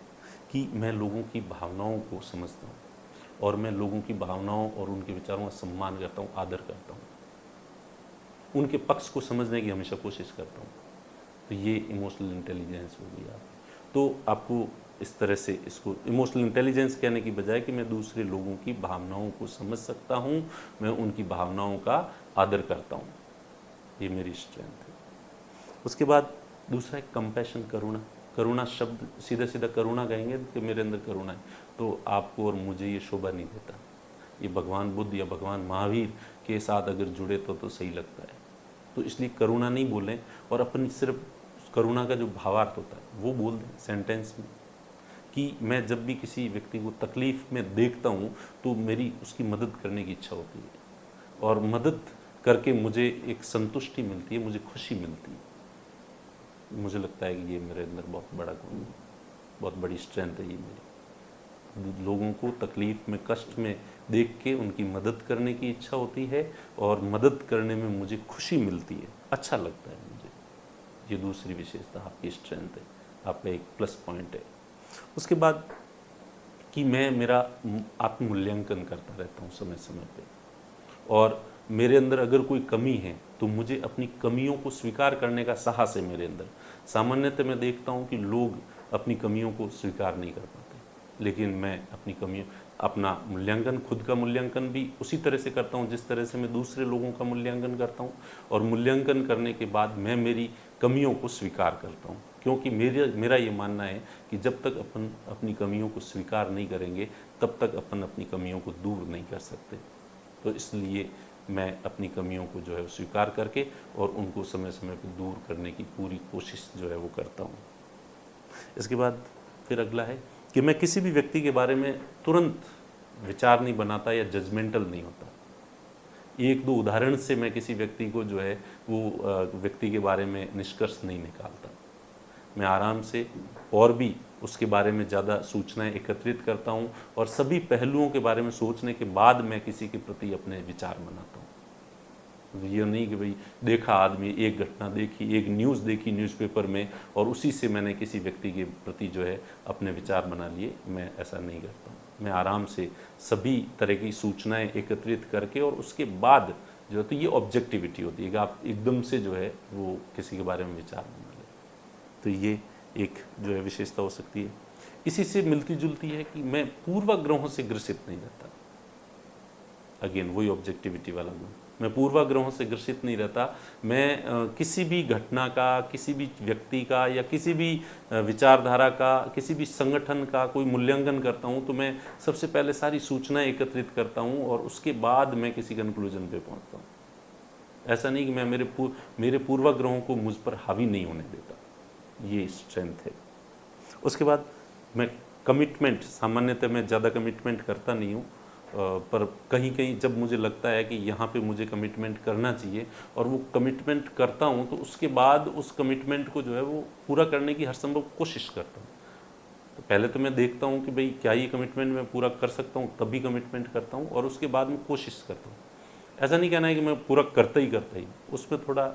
कि मैं लोगों की भावनाओं को समझता हूँ और मैं लोगों की भावनाओं और उनके विचारों का सम्मान करता हूँ, आदर करता हूँ, उनके पक्ष को समझने की हमेशा कोशिश करता हूँ। तो ये इमोशनल इंटेलिजेंस हो गई आप। तो आपको इस तरह से इसको इमोशनल इंटेलिजेंस कहने की बजाय कि मैं दूसरे लोगों की भावनाओं को समझ सकता हूँ, मैं उनकी भावनाओं का आदर करता हूँ, ये मेरी स्ट्रेंथ है। उसके बाद दूसरा है कंपैशन, करुणा। करुणा शब्द सीधा सीधा करुणा कहेंगे कि मेरे अंदर करुणा है, तो आपको और मुझे ये शोभा नहीं देता। ये भगवान बुद्ध या भगवान महावीर के साथ अगर जुड़े तो सही लगता है। तो इसलिए करुणा नहीं बोलें और अपनी सिर्फ करुणा का जो भावार्थ होता है वो बोल दें सेंटेंस में, कि मैं जब भी किसी व्यक्ति को तकलीफ़ में देखता हूँ तो मेरी उसकी मदद करने की इच्छा होती है और मदद करके मुझे एक संतुष्टि मिलती है, मुझे खुशी मिलती है। मुझे लगता है कि ये मेरे अंदर बहुत बड़ा गुण है, बहुत बड़ी स्ट्रेंथ है ये मेरी। लोगों को तकलीफ़ में, कष्ट में देख के उनकी मदद करने की इच्छा होती है और मदद करने में मुझे खुशी मिलती है, अच्छा लगता है मुझे। ये दूसरी विशेषता आपकी स्ट्रेंथ है, आपका एक प्लस पॉइंट है। उसके बाद कि मैं मेरा आत्ममूल्यांकन करता रहता हूँ समय समय पे, और मेरे अंदर अगर कोई कमी है तो मुझे अपनी कमियों को स्वीकार करने का साहस है मेरे अंदर। सामान्यतः मैं देखता हूँ कि लोग अपनी कमियों को स्वीकार नहीं कर पाते, लेकिन मैं अपनी कमियों, अपना मूल्यांकन, खुद का मूल्यांकन भी उसी तरह से करता हूँ जिस तरह से मैं दूसरे लोगों का मूल्यांकन करता हूँ। और मूल्यांकन करने के बाद मैं मेरी कमियों को स्वीकार करता हूँ, क्योंकि मेरा ये मानना है कि जब तक अपन अपनी कमियों को स्वीकार नहीं करेंगे तब तक अपन अपनी कमियों को दूर नहीं कर सकते। तो इसलिए मैं अपनी कमियों को जो है स्वीकार करके और उनको समय समय पर दूर करने की पूरी कोशिश जो है वो करता हूँ। इसके बाद फिर अगला है कि मैं किसी भी व्यक्ति के बारे में तुरंत विचार नहीं बनाता या जजमेंटल नहीं होता। एक दो उदाहरण से मैं किसी व्यक्ति को जो है वो व्यक्ति के बारे में निष्कर्ष नहीं निकालता। मैं आराम से और भी उसके बारे में ज़्यादा सूचनाएं एकत्रित करता हूं और सभी पहलुओं के बारे में सोचने के बाद मैं किसी के प्रति अपने विचार बनाता हूं। ये नहीं कि भाई देखा आदमी, एक घटना देखी, एक न्यूज़ देखी न्यूज़पेपर में और उसी से मैंने किसी व्यक्ति के प्रति जो है अपने विचार बना लिए। मैं ऐसा नहीं करता हूँ। मैं आराम से सभी तरह की सूचनाएं एकत्रित करके और उसके बाद जो है, तो ये ऑब्जेक्टिविटी होती है कि आप एकदम से जो है वो किसी के बारे में विचार बना लें। तो ये एक जो है विशेषता हो सकती है। इसी से मिलती जुलती है कि मैं पूर्वाग्रहों से ग्रसित नहीं रहता। अगेन वही ऑब्जेक्टिविटी वाला गुण, मैं पूर्वाग्रहों से ग्रसित नहीं रहता। मैं किसी भी घटना का, किसी भी व्यक्ति का या किसी भी विचारधारा का, किसी भी संगठन का कोई मूल्यांकन करता हूँ तो मैं सबसे पहले सारी सूचनाएं एकत्रित करता हूँ और उसके बाद मैं किसी कंक्लूजन पे पहुँचता हूँ। ऐसा नहीं कि मैं मेरे पूर्वाग्रहों को मुझ पर हावी नहीं होने देता। ये स्ट्रेंथ है। उसके बाद मैं कमिटमेंट, सामान्यतः मैं ज़्यादा कमिटमेंट करता नहीं हूँ, पर कहीं कहीं जब मुझे लगता है कि यहाँ पे मुझे कमिटमेंट करना चाहिए और वो कमिटमेंट करता हूँ तो उसके बाद उस कमिटमेंट को जो है वो पूरा करने की हर संभव कोशिश करता हूँ। तो पहले तो मैं देखता हूँ कि भाई क्या ये कमिटमेंट मैं पूरा कर सकता हूँ, तभी कमिटमेंट करता हूँ और उसके बाद मैं कोशिश करता हूँ। ऐसा नहीं कहना है कि मैं पूरा करता ही, उसमें थोड़ा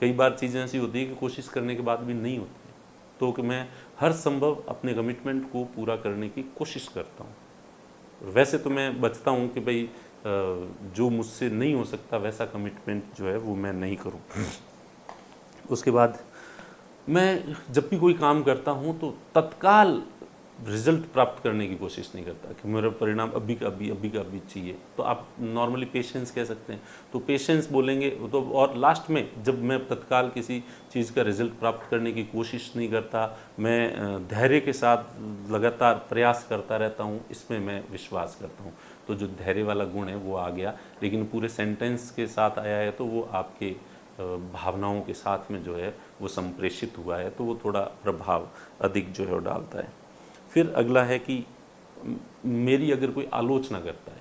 कई बार चीज़ें ऐसी होती है कि कोशिश करने के बाद भी नहीं होती, तो कि मैं हर संभव अपने कमिटमेंट को पूरा करने की कोशिश करता हूँ। वैसे तो मैं बचता हूँ कि भाई जो मुझसे नहीं हो सकता वैसा कमिटमेंट जो है वो मैं नहीं करूँ। उसके बाद मैं जब भी कोई काम करता हूँ तो तत्काल रिजल्ट प्राप्त करने की कोशिश नहीं करता कि मेरा परिणाम अभी का अभी चाहिए। तो आप नॉर्मली पेशेंस कह सकते हैं, तो पेशेंस बोलेंगे तो। और लास्ट में जब मैं तत्काल किसी चीज़ का रिजल्ट प्राप्त करने की कोशिश नहीं करता, मैं धैर्य के साथ लगातार प्रयास करता रहता हूँ, इसमें मैं विश्वास करता हूँ। तो जो धैर्य वाला गुण है वो आ गया, लेकिन पूरे सेंटेंस के साथ आया है तो वो आपके भावनाओं के साथ में जो है वो संप्रेषित हुआ है, तो वो थोड़ा प्रभाव अधिक जो है वो डालता है। फिर अगला है कि मेरी अगर कोई आलोचना करता है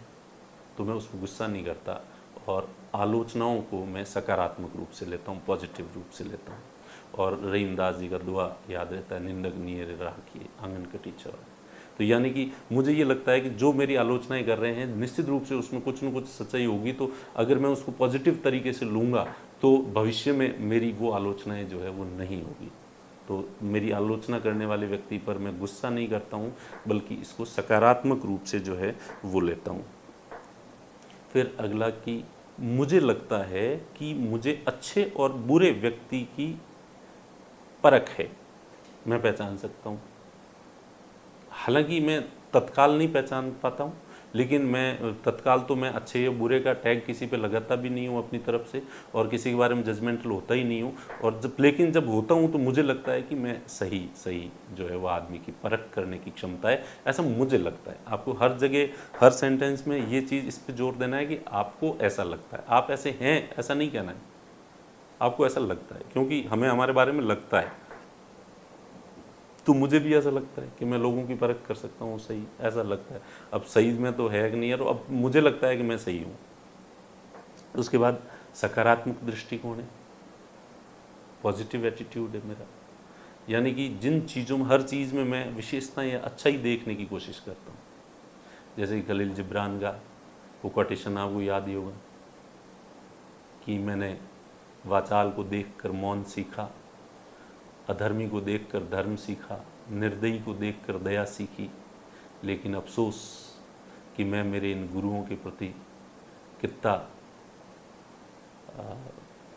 तो मैं उसमें गुस्सा नहीं करता और आलोचनाओं को मैं सकारात्मक रूप से लेता हूँ, पॉजिटिव रूप से लेता हूँ। और रहीमदास जी का दुआ याद रहता है, निंदक नियर राखिए आंगन कटी चौर। तो यानी कि मुझे ये लगता है कि जो मेरी आलोचनाएं कर रहे हैं निश्चित रूप से उसमें कुछ न कुछ सच्चाई होगी, तो अगर मैं उसको पॉजिटिव तरीके से लूँगा तो भविष्य में मेरी वो आलोचनाएं जो है वो नहीं होगी। तो मेरी आलोचना करने वाले व्यक्ति पर मैं गुस्सा नहीं करता हूँ, बल्कि इसको सकारात्मक रूप से जो है वो लेता हूँ। फिर अगला कि मुझे लगता है कि मुझे अच्छे और बुरे व्यक्ति की परख है, मैं पहचान सकता हूँ। हालांकि मैं तत्काल नहीं पहचान पाता हूँ, लेकिन मैं तत्काल तो मैं अच्छे या बुरे का टैग किसी पे लगाता भी नहीं हूँ अपनी तरफ से और किसी के बारे में जजमेंटल होता ही नहीं हूँ। और लेकिन जब होता हूँ तो मुझे लगता है कि मैं सही जो है वो आदमी की परख करने की क्षमता है, ऐसा मुझे लगता है। आपको हर जगह हर सेंटेंस में ये चीज़ इस पर जोर देना है कि आपको ऐसा लगता है, आप ऐसे हैं ऐसा नहीं कहना है, आपको ऐसा लगता है, क्योंकि हमें हमारे बारे में लगता है। तो मुझे भी ऐसा लगता है कि मैं लोगों की परख कर सकता हूँ, सही ऐसा लगता है। अब सही में तो है कि नहीं है, तो अब मुझे लगता है कि मैं सही हूँ। उसके बाद सकारात्मक दृष्टिकोण है, पॉजिटिव एटीट्यूड है मेरा, यानी कि जिन चीज़ों में, हर चीज़ में मैं विशेषता या अच्छा ही देखने की कोशिश करता हूँ। जैसे कि खलील जिब्रान का वो कोटेशन आपको याद ही होगा कि मैंने वाचाल को देखकर मौन सीखा, अधर्मी को देखकर धर्म सीखा, निर्दयी को देखकर दया सीखी, लेकिन अफसोस कि मैं मेरे इन गुरुओं के प्रति कितना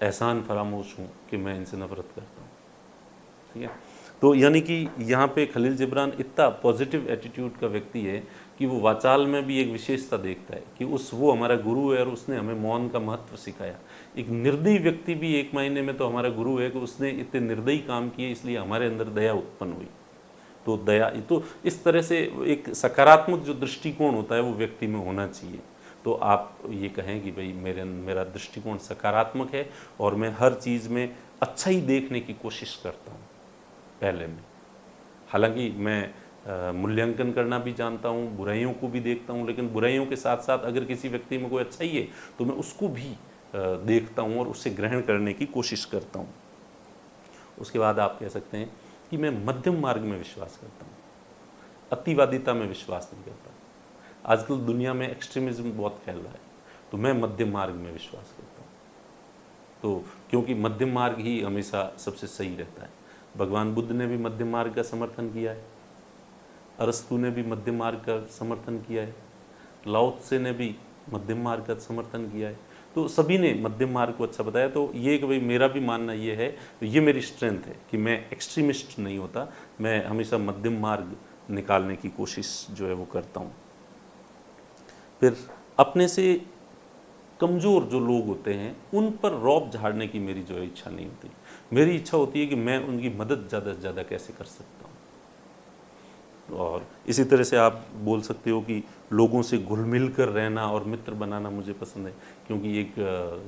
एहसान फरामोश हूँ कि मैं इनसे नफरत करता हूँ। ठीक है, तो यानी कि यहाँ पे खलील जिब्रान इतना पॉजिटिव एटीट्यूड का व्यक्ति है कि वो वाचाल में भी एक विशेषता देखता है कि वो हमारा गुरु है और उसने हमें मौन का महत्व सिखाया। एक निर्दयी व्यक्ति भी एक महीने में तो हमारा गुरु है कि उसने इतने निर्दयी काम किए, इसलिए हमारे अंदर दया उत्पन्न हुई। तो दया, तो इस तरह से एक सकारात्मक जो दृष्टिकोण होता है वो व्यक्ति में होना चाहिए। तो आप ये कहें कि भाई मेरा दृष्टिकोण सकारात्मक है और मैं हर चीज़ में अच्छा ही देखने की कोशिश करता हूँ पहले में। हालांकि मैं मूल्यांकन करना भी जानता हूँ, बुराइयों को भी देखता हूँ, लेकिन बुराइयों के साथ साथ अगर किसी व्यक्ति में कोई अच्छाई है तो मैं उसको भी देखता हूँ और उसे ग्रहण करने की कोशिश करता हूँ। उसके बाद आप कह सकते हैं कि मैं मध्यम मार्ग में विश्वास करता हूँ, अतिवादिता में विश्वास नहीं करता। आजकल दुनिया में एक्सट्रीमिज्म बहुत फैल रहा है, तो मैं मध्यम मार्ग में विश्वास करता हूँ। तो क्योंकि मध्यम मार्ग ही हमेशा सबसे सही रहता है। भगवान बुद्ध ने भी मध्यम मार्ग का समर्थन किया है, अरस्तु ने भी मध्यम मार्ग का समर्थन किया है, लाओ त्से ने भी मध्यम मार्ग का समर्थन किया है। तो सभी ने मध्यम मार्ग को अच्छा बताया। तो ये कि भाई मेरा भी मानना ये है, तो ये मेरी स्ट्रेंथ है कि मैं एक्सट्रीमिस्ट नहीं होता, मैं हमेशा मध्यम मार्ग निकालने की कोशिश जो है वो करता हूँ। फिर अपने से कमज़ोर जो लोग होते हैं उन पर रौब झाड़ने की मेरी जो है इच्छा नहीं होती। मेरी इच्छा होती है कि मैं उनकी मदद ज़्यादा से ज़्यादा कैसे कर सकता हूँ। और इसी तरह से आप बोल सकते हो कि लोगों से घुल मिल कर रहना और मित्र बनाना मुझे पसंद है, क्योंकि एक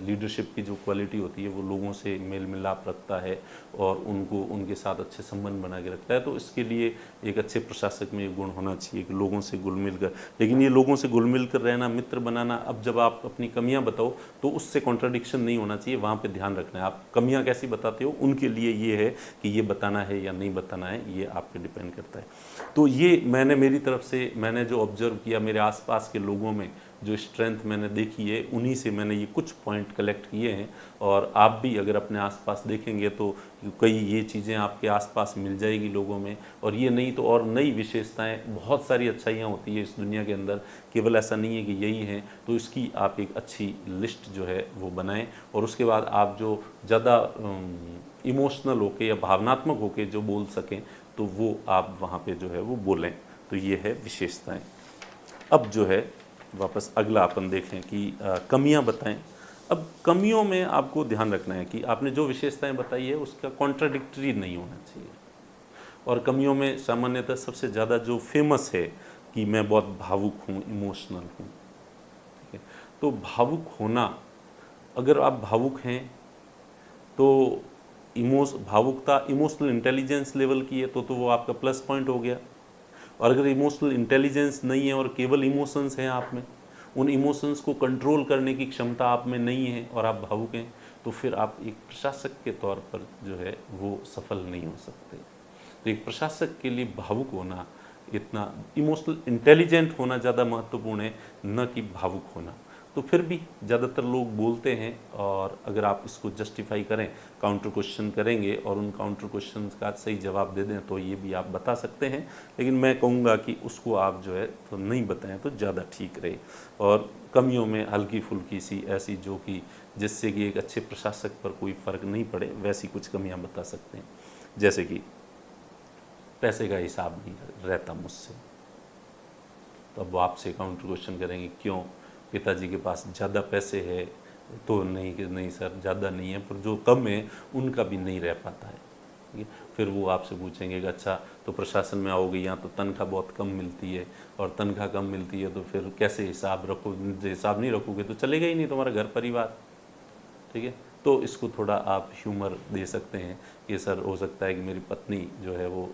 लीडरशिप की जो क्वालिटी होती है वो लोगों से मेल मिलाप रखता है और उनको उनके साथ अच्छे संबंध बना के रखता है। तो इसके लिए एक अच्छे प्रशासक में ये गुण होना चाहिए कि लोगों से घुल मिल कर। लेकिन ये लोगों से घुल मिल कर रहना, मित्र बनाना, अब जब आप अपनी कमियाँ बताओ तो उससे कॉन्ट्राडिक्शन नहीं होना चाहिए, वहाँ पर ध्यान रखना है। आप कमियाँ कैसी बताते हो उनके लिए ये है कि ये बताना है या नहीं बताना है, ये आप पे डिपेंड करता है। तो ये मैंने मेरी तरफ से मैंने जो ऑब्जर्व किया, मेरे आसपास के लोगों में जो स्ट्रेंथ मैंने देखी है, उन्हीं से मैंने ये कुछ पॉइंट कलेक्ट किए हैं। और आप भी अगर अपने आसपास देखेंगे तो कई ये चीज़ें आपके आसपास मिल जाएगी लोगों में। और ये नहीं तो और नई विशेषताएं, बहुत सारी अच्छाइयाँ होती है इस दुनिया के अंदर, केवल ऐसा नहीं है कि यही हैं। तो इसकी आप एक अच्छी लिस्ट जो है वो बनाएं। और उसके बाद आप जो ज़्यादा इमोशनल होके या भावनात्मक होके जो बोल सकें तो वो आप वहाँ पे जो है वो बोलें। तो ये है विशेषताएं। अब जो है वापस अगला अपन देखें कि कमियां बताएं। अब कमियों में आपको ध्यान रखना है कि आपने जो विशेषताएं बताई है उसका कॉन्ट्राडिक्टरी नहीं होना चाहिए। और कमियों में सामान्यतः सबसे ज़्यादा जो फेमस है कि मैं बहुत भावुक हूँ, इमोशनल हूँ। ठीक है, तो भावुक होना, अगर आप भावुक हैं तो भावुकता इमोशनल इंटेलिजेंस लेवल की है तो वो आपका प्लस पॉइंट हो गया। और अगर इमोशनल इंटेलिजेंस नहीं है और केवल इमोशंस हैं आप में, उन इमोशंस को कंट्रोल करने की क्षमता आप में नहीं है और आप भावुक हैं, तो फिर आप एक प्रशासक के तौर पर जो है वो सफल नहीं हो सकते। तो एक प्रशासक के लिए भावुक होना, इतना इमोशनल इंटेलिजेंट होना ज़्यादा महत्वपूर्ण है, न कि भावुक होना। तो फिर भी ज़्यादातर लोग बोलते हैं, और अगर आप इसको जस्टिफाई करें, काउंटर क्वेश्चन करेंगे और उन काउंटर क्वेश्चन का सही जवाब दे दें तो ये भी आप बता सकते हैं। लेकिन मैं कहूँगा कि उसको आप जो है तो नहीं बताएं तो ज़्यादा ठीक रहे। और कमियों में हल्की फुल्की सी ऐसी जो कि जिससे कि एक अच्छे प्रशासक पर कोई फ़र्क नहीं पड़े, वैसी कुछ कमियाँ बता सकते हैं। जैसे कि पैसे का हिसाब नहीं रहता मुझसे, तो अब वो आपसे काउंटर क्वेश्चन करेंगे क्यों, पिताजी के पास ज़्यादा पैसे है, तो नहीं कि नहीं सर ज़्यादा नहीं है, पर जो कम है उनका भी नहीं रह पाता है। ठीक है, फिर वो आपसे पूछेंगे कि अच्छा तो प्रशासन में आओगे, यहाँ तो तनख्वाह बहुत कम मिलती है, और तनख्वाह कम मिलती है तो फिर कैसे हिसाब रखो, हिसाब नहीं रखोगे तो चलेगा ही नहीं तुम्हारा घर परिवार। ठीक है, तो इसको थोड़ा आप ह्यूमर दे सकते हैं कि सर हो सकता है कि मेरी पत्नी जो है वो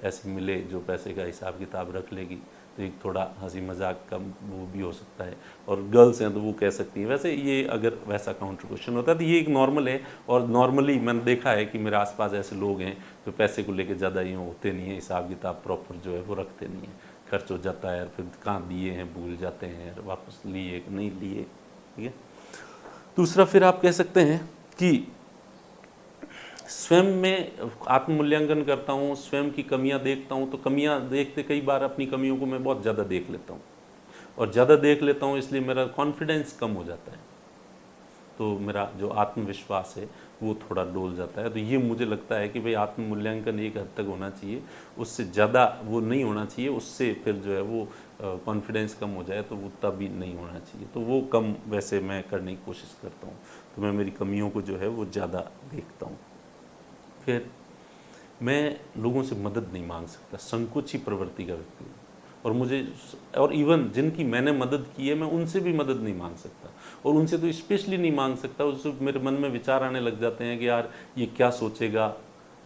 ऐसी मिले जो पैसे का हिसाब किताब रख लेगी, तो एक थोड़ा हंसी मजाक का वो भी हो सकता है। और गर्ल्स हैं तो वो कह सकती हैं। वैसे ये अगर वैसा काउंटर क्वेश्चन होता है तो ये एक नॉर्मल है। और नॉर्मली मैंने देखा है कि मेरे आसपास ऐसे लोग हैं जो पैसे को लेकर ज़्यादा यूँ होते नहीं हैं, हिसाब किताब प्रॉपर जो है वो रखते नहीं हैं, खर्च हो जाता है, फिर कहाँ दिए हैं भूल जाते हैं, वापस लिए कि नहीं लिए। ठीक है, दूसरा फिर आप कह सकते हैं कि स्वयं में आत्ममूल्यांकन करता हूँ, स्वयं की कमियां देखता हूँ, तो कमियां देखते कई बार अपनी कमियों को मैं बहुत ज़्यादा देख लेता हूँ, और ज़्यादा देख लेता हूँ इसलिए मेरा कॉन्फिडेंस कम हो जाता है, तो मेरा जो आत्मविश्वास है वो थोड़ा डोल जाता है। तो ये मुझे लगता है कि भाई आत्ममूल्यांकन एक हद तक होना चाहिए, उससे ज़्यादा वो नहीं होना चाहिए, उससे फिर जो है वो कॉन्फिडेंस कम हो जाए तो वो तभी नहीं होना चाहिए। तो वो कम वैसे मैं करने की कोशिश करता हूँ, तो मैं मेरी कमियों को जो है वो ज़्यादा देखता हूँ। फिर मैं लोगों से मदद नहीं मांग सकता, संकोची प्रवृत्ति का व्यक्ति हूँ, और इवन जिनकी मैंने मदद की है मैं उनसे भी मदद नहीं मांग सकता, और उनसे तो स्पेशली नहीं मांग सकता। उससे मेरे मन में विचार आने लग जाते हैं कि यार ये क्या सोचेगा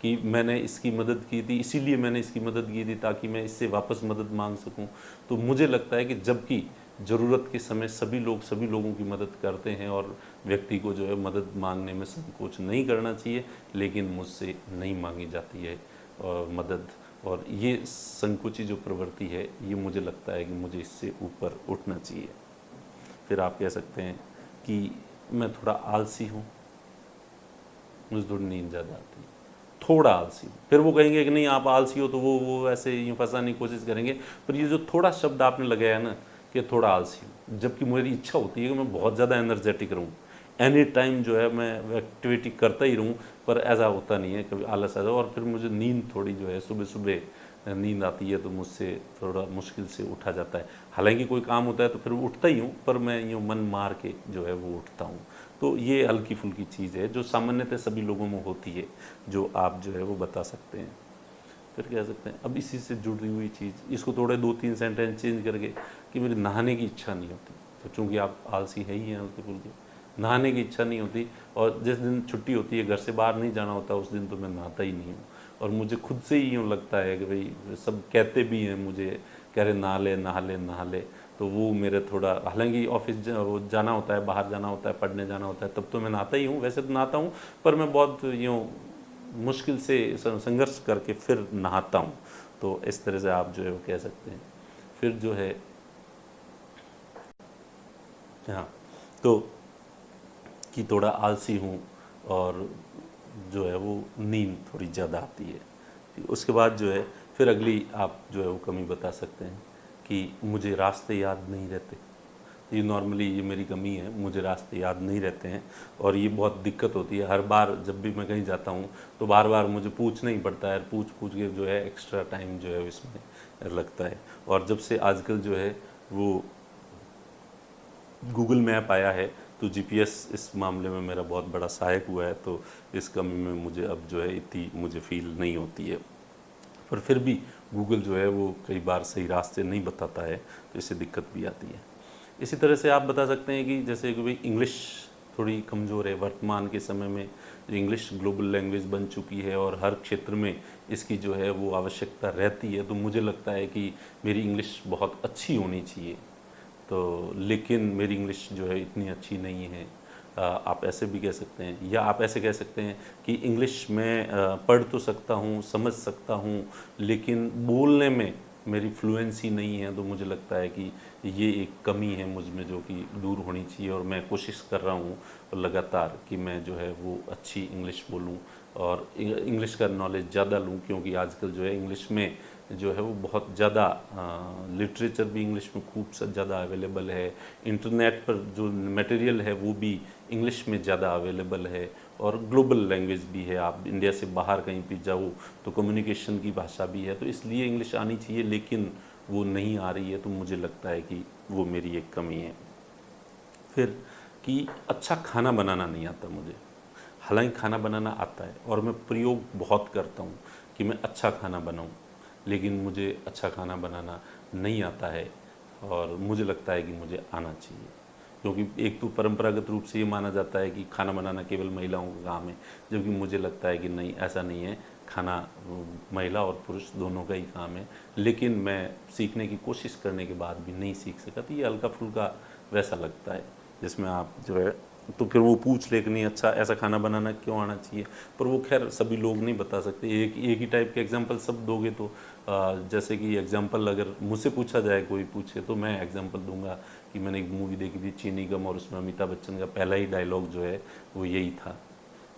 कि मैंने इसकी मदद की थी, इसीलिए मैंने इसकी मदद की थी ताकि मैं इससे वापस मदद मांग सकूं। तो मुझे लगता है कि जबकि ज़रूरत के समय सभी लोग सभी लोगों की मदद करते हैं और व्यक्ति को जो है मदद मांगने में संकोच नहीं करना चाहिए, लेकिन मुझसे नहीं मांगी जाती है मदद। और ये संकुची जो प्रवृत्ति है, ये मुझे लगता है कि मुझे इससे ऊपर उठना चाहिए। फिर आप कह सकते हैं कि मैं थोड़ा आलसी हूँ, मुझे थोड़ी नींद ज़्यादा आती है, थोड़ा आलसी हूँ। फिर वो कहेंगे कि नहीं आप आलसी हो, तो वो ऐसे यूँ फंसाने की कोशिश करेंगे। पर ये जो थोड़ा शब्द आपने लगाया ना कि थोड़ा आलसी हूँ, जबकि मेरी इच्छा होती है कि मैं बहुत ज़्यादा एनर्जेटिक रहूँ, एनी टाइम जो है मैं एक्टिविटी करता ही रहूँ, पर ऐसा होता नहीं है, कभी आलस आ जाए। और फिर मुझे नींद थोड़ी जो है सुबह सुबह नींद आती है, तो मुझसे थोड़ा मुश्किल से उठा जाता है। हालांकि कोई काम होता है तो फिर उठता ही हूँ, पर मैं यूँ मन मार के जो है वो उठता हूँ। तो ये हल्की फुल्की चीज़ है जो सामान्यतः सभी लोगों में होती है, जो आप जो है वो बता सकते हैं। फिर कह सकते हैं अब इसी से जुड़ी हुई चीज़, इसको थोड़े 2-3 सेंटेंस चेंज करके कि मेरी नहाने की इच्छा नहीं होती। तो चूँकि आप आलसी है ही हैं हल्के फुल्के, नहाने की इच्छा नहीं होती, और जिस दिन छुट्टी होती है, घर से बाहर नहीं जाना होता, उस दिन तो मैं नहाता ही नहीं हूँ। और मुझे खुद से ही यूँ लगता है कि भाई सब कहते भी हैं मुझे, कह रहे नहा ले नहा ले नहा ले, तो वो मेरे थोड़ा, हालांकि ऑफिस जाना होता है, बाहर जाना होता है, पढ़ने जाना होता है, तब तो मैं नहाता ही हूँ, वैसे तो नहाता हूँ, पर मैं बहुत यूँ मुश्किल से संघर्ष करके फिर नहाता हूँ। तो इस तरह से आप जो है वो कह सकते हैं। फिर जो है, हाँ, तो कि थोड़ा आलसी हूँ और जो है वो नींद थोड़ी ज़्यादा आती है। उसके बाद जो है फिर अगली आप जो है वो कमी बता सकते हैं कि मुझे रास्ते याद नहीं रहते। ये नॉर्मली ये मेरी कमी है, मुझे रास्ते याद नहीं रहते हैं, और ये बहुत दिक्कत होती है। हर बार जब भी मैं कहीं जाता हूँ तो बार बार मुझे पूछना ही पड़ता है, पूछ पूछ के जो है एक्स्ट्रा टाइम जो है इसमें लगता है। और जब से आजकल जो है वो गूगल मैप आया है, तो जीपीएस इस मामले में मेरा बहुत बड़ा सहायक हुआ है। तो इस कमी में मुझे अब जो है इतनी मुझे फील नहीं होती है। पर फिर भी गूगल जो है वो कई बार सही रास्ते नहीं बताता है, तो इससे दिक्कत भी आती है। इसी तरह से आप बता सकते हैं कि जैसे कि भाई इंग्लिश थोड़ी कमज़ोर है वर्तमान के समय में। जो इंग्लिश ग्लोबल लैंग्वेज बन चुकी है और हर क्षेत्र में इसकी जो है वो आवश्यकता रहती है, तो मुझे लगता है कि मेरी इंग्लिश बहुत अच्छी होनी चाहिए। तो लेकिन मेरी इंग्लिश जो है इतनी अच्छी नहीं है। आप ऐसे भी कह सकते हैं, या आप ऐसे कह सकते हैं कि इंग्लिश में पढ़ तो सकता हूँ, समझ सकता हूँ, लेकिन बोलने में मेरी फ्लुएंसी नहीं है। तो मुझे लगता है कि ये एक कमी है मुझ में, जो कि दूर होनी चाहिए। और मैं कोशिश कर रहा हूँ लगातार कि मैं जो है वो अच्छी इंग्लिश बोलूँ और इंग्लिश का नॉलेज ज़्यादा लूँ, क्योंकि आजकल जो है इंग्लिश में जो है वो बहुत ज़्यादा लिटरेचर भी इंग्लिश में खूब ज़्यादा अवेलेबल है। इंटरनेट पर जो मटेरियल है वो भी इंग्लिश में ज़्यादा अवेलेबल है, और ग्लोबल लैंग्वेज भी है। आप इंडिया से बाहर कहीं भी जाओ तो कम्युनिकेशन की भाषा भी है। तो इसलिए इंग्लिश आनी चाहिए, लेकिन वो नहीं आ रही है। तो मुझे लगता है कि वो मेरी एक कमी है। फिर कि अच्छा खाना बनाना नहीं आता मुझे। हालांकि खाना बनाना आता है और मैं प्रयोग बहुत करता हूँ कि मैं अच्छा खाना बनाऊँ, लेकिन मुझे अच्छा खाना बनाना नहीं आता है। और मुझे लगता है कि मुझे आना चाहिए, क्योंकि एक तो परंपरागत रूप से ये माना जाता है कि खाना बनाना केवल महिलाओं का काम है, जबकि मुझे लगता है कि नहीं, ऐसा नहीं है। खाना महिला और पुरुष दोनों का ही काम है। लेकिन मैं सीखने की कोशिश करने के बाद भी नहीं सीख सका। तो ये हल्का फुल्का वैसा लगता है जिसमें आप जो है, तो फिर वो पूछ ले कि नहीं अच्छा ऐसा खाना बनाना क्यों आना चाहिए। पर वो खैर सभी लोग नहीं बता सकते। एक ही टाइप के एग्जांपल सब दोगे तो जैसे कि एग्जांपल अगर मुझसे पूछा जाए, कोई पूछे, तो मैं एग्जांपल दूंगा कि मैंने एक मूवी देखी थी चीनी गम, और उसमें अमिताभ बच्चन का पहला ही डायलॉग जो है वो यही था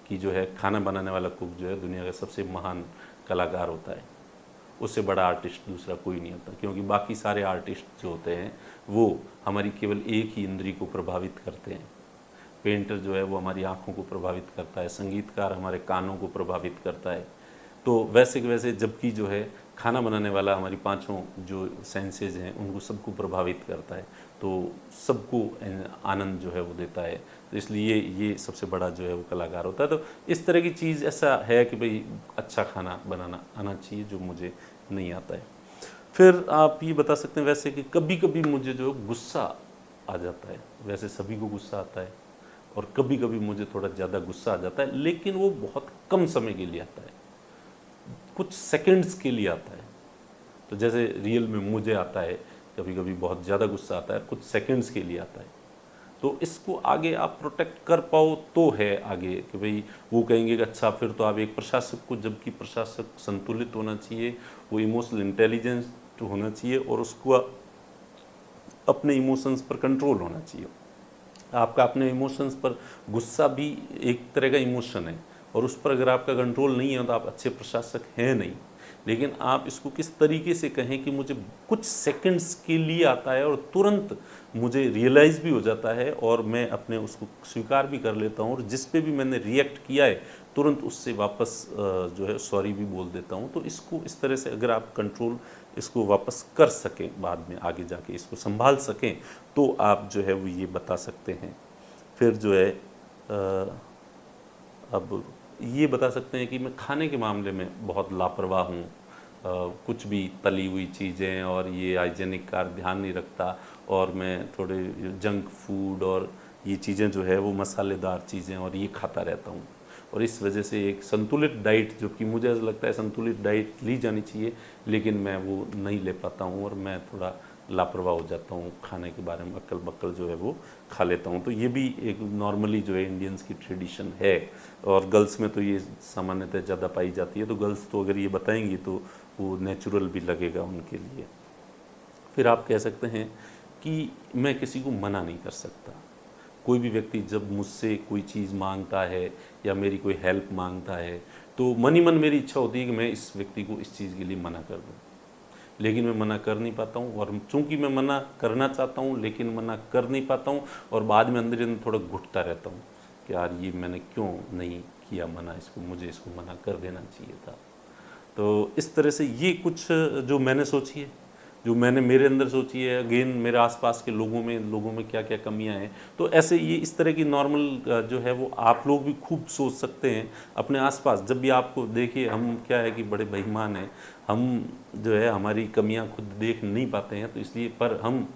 कि जो है खाना बनाने वाला कुक जो है दुनिया का सबसे महान कलाकार होता है। उससे बड़ा आर्टिस्ट दूसरा कोई नहीं होता, क्योंकि बाकी सारे आर्टिस्ट जो होते हैं वो हमारी केवल एक ही इंद्री को प्रभावित करते हैं। पेंटर जो है वो हमारी आँखों को प्रभावित करता है, संगीतकार हमारे कानों को प्रभावित करता है। तो वैसे के वैसे जबकि जो है खाना बनाने वाला हमारी पांचों जो सेंसेज हैं उनको सबको प्रभावित करता है, तो सबको आनंद जो है वो देता है। तो इसलिए ये सबसे बड़ा जो है वो कलाकार होता है। तो इस तरह की चीज़ ऐसा है कि भाई अच्छा खाना बनाना आना चाहिए, जो मुझे नहीं आता है। फिर आप ये बता सकते हैं वैसे कि कभी कभी मुझे जो गुस्सा आ जाता है। वैसे सभी को गुस्सा आता है, और कभी कभी मुझे थोड़ा ज़्यादा गुस्सा आ जाता है, लेकिन वो बहुत कम समय के लिए आता है। कुछ सेकंड्स के लिए आता है। तो जैसे रियल में मुझे आता है, कभी कभी बहुत ज़्यादा गुस्सा आता है, कुछ सेकंड्स के लिए आता है। तो इसको आगे आप प्रोटेक्ट कर पाओ तो है आगे कि भाई वो कहेंगे कि अच्छा फिर तो आप एक प्रशासक को, जबकि प्रशासक संतुलित होना चाहिए, वो इमोशनल इंटेलिजेंस होना चाहिए और उसको अपने इमोशंस पर कंट्रोल होना चाहिए। आपका अपने इमोशंस पर गुस्सा भी एक तरह का इमोशन है और उस पर अगर आपका कंट्रोल नहीं है तो आप अच्छे प्रशासक हैं नहीं। लेकिन आप इसको किस तरीके से कहें कि मुझे कुछ सेकंड्स के लिए आता है और तुरंत मुझे रियलाइज़ भी हो जाता है और मैं अपने उसको स्वीकार भी कर लेता हूँ और जिस पे भी मैंने रिएक्ट किया है तुरंत उससे वापस जो है सॉरी भी बोल देता हूँ। तो इसको इस तरह से अगर आप कंट्रोल इसको वापस कर सकें, बाद में आगे जाके इसको संभाल सकें, तो आप जो है वो ये बता सकते हैं। फिर जो है अब ये बता सकते हैं कि मैं खाने के मामले में बहुत लापरवाह हूँ। कुछ भी तली हुई चीज़ें और ये हाइजेनिक का ध्यान नहीं रखता और मैं थोड़े जंक फूड और ये चीज़ें जो है वो मसालेदार चीज़ें और ये खाता रहता हूँ। और इस वजह से एक संतुलित डाइट, जो कि मुझे ऐसा लगता है संतुलित डाइट ली जानी चाहिए, लेकिन मैं वो नहीं ले पाता हूँ और मैं थोड़ा लापरवाह हो जाता हूँ, खाने के बारे में अक्ल बक्कल जो है वो खा लेता हूँ। तो ये भी एक नॉर्मली जो है इंडियंस की ट्रेडिशन है और गर्ल्स में तो ये सामान्यतः ज़्यादा पाई जाती है। तो गर्ल्स तो अगर ये बताएंगी तो वो नेचुरल भी लगेगा उनके लिए। फिर आप कह सकते हैं कि मैं किसी को मना नहीं कर सकता। कोई भी व्यक्ति जब मुझसे कोई चीज़ मांगता है या मेरी कोई हेल्प मांगता है तो मन ही मन मेरी इच्छा होती है कि मैं इस व्यक्ति को इस चीज़ के लिए मना कर दूं, लेकिन मैं मना कर नहीं पाता हूँ। और चूंकि मैं मना करना चाहता हूँ लेकिन मना कर नहीं पाता हूँ और बाद में अंदर अंदर थोड़ा घुटता रहता हूँ कि यार ये मैंने क्यों नहीं किया मना, इसको मुझे इसको मना कर देना चाहिए था। तो इस तरह से ये कुछ जो मैंने सोची है, जो मैंने मेरे अंदर सोची है, अगेन मेरे आसपास के लोगों में क्या क्या कमियां हैं, तो ऐसे ये इस तरह की नॉर्मल जो है वो आप लोग भी खूब सोच सकते हैं अपने आसपास। जब भी आपको देखिए, हम क्या है कि बड़े बेईमान हैं, हम जो है हमारी कमियां खुद देख नहीं पाते हैं, तो इसलिए पर हम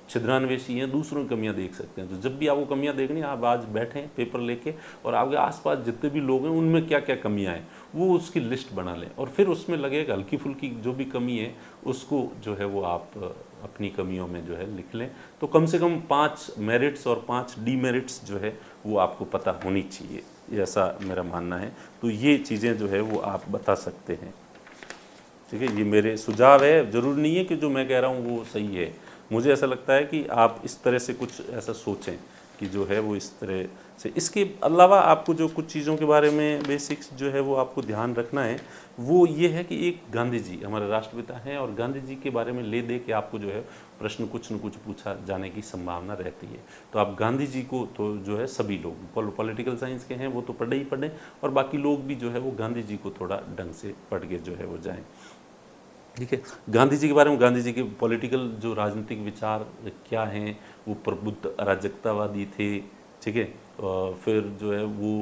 छिद्रान्वेषी हैं, दूसरों की कमियां देख सकते हैं। तो जब भी आपको कमियां देखनी, आप आज बैठें पेपर लेके और आपके आसपास जितने भी लोग हैं उनमें क्या क्या कमियां हैं वो उसकी लिस्ट बना लें और फिर उसमें लगेगा हल्की फुल्की जो भी कमी है उसको जो है वो आप अपनी कमियों में जो है लिख लें। तो कम से कम 5 मेरिट्स और 5 डीमेरिट्स जो है वो आपको पता होनी चाहिए, ऐसा मेरा मानना है। तो ये चीज़ें जो है वो आप बता सकते हैं। ठीक है, ये मेरे सुझाव है, ज़रूरी नहीं है कि जो मैं कह रहा हूँ वो सही है। मुझे ऐसा लगता है कि आप इस तरह से कुछ ऐसा सोचें कि जो है वो इस तरह से। इसके अलावा आपको जो कुछ चीज़ों के बारे में बेसिक्स जो है वो आपको ध्यान रखना है, वो ये है कि एक गांधी जी हमारे राष्ट्रपिता हैं और गांधी जी के बारे में ले दे के आपको जो है प्रश्न कुछ न कुछ पूछा जाने की संभावना रहती है। तो आप गांधी जी को तो जो है सभी लोग पॉलिटिकल साइंस के हैं वो तो पढ़े ही पढ़ें और बाकी लोग भी जो है वो गांधी जी को थोड़ा ढंग से पढ़ के जो है वो जाएँ। ठीक है, गांधी जी के बारे में, गांधी जी के पॉलिटिकल जो राजनीतिक विचार क्या हैं, वो प्रबुद्ध अराजकतावादी थे। ठीक है, फिर जो है वो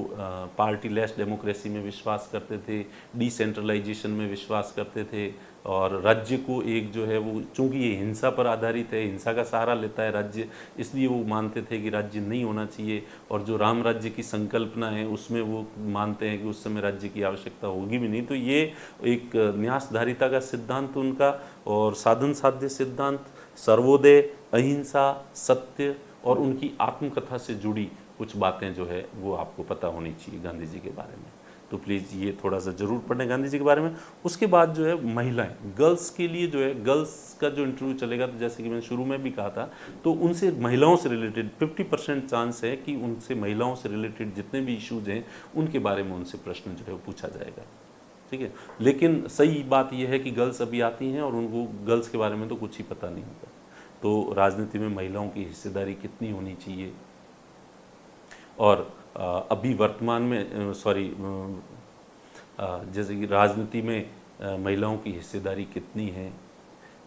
पार्टी लेस डेमोक्रेसी में विश्वास करते थे, डिसेंट्रलाइजेशन में विश्वास करते थे और राज्य को एक जो है वो, चूंकि ये हिंसा पर आधारित है, हिंसा का सहारा लेता है राज्य, इसलिए वो मानते थे कि राज्य नहीं होना चाहिए। और जो राम राज्य की संकल्पना है उसमें वो मानते हैं कि उस समय राज्य की आवश्यकता होगी भी नहीं। तो ये एक न्यासधारिता का सिद्धांत उनका और साधन साध्य सिद्धांत, सर्वोदय, अहिंसा, सत्य और उनकी आत्मकथा से जुड़ी कुछ बातें जो है वो आपको पता होनी चाहिए गांधी जी के बारे में। तो प्लीज़ ये थोड़ा सा ज़रूर पढ़ें गांधी जी के बारे में। उसके बाद जो है महिलाएं, गर्ल्स के लिए जो है, गर्ल्स का जो इंटरव्यू चलेगा, तो जैसे कि मैंने शुरू में भी कहा था, तो उनसे महिलाओं से रिलेटेड 50% चांस है कि उनसे महिलाओं से रिलेटेड जितने भी इश्यूज़ हैं उनके बारे में उनसे प्रश्न जो है वो पूछा जाएगा। ठीक है, लेकिन सही बात यह है कि गर्ल्स अभी आती हैं और उनको गर्ल्स के बारे में तो कुछ ही पता नहीं होता। तो राजनीति में महिलाओं की हिस्सेदारी कितनी होनी चाहिए, और अभी वर्तमान में जैसे कि राजनीति में महिलाओं की हिस्सेदारी कितनी है,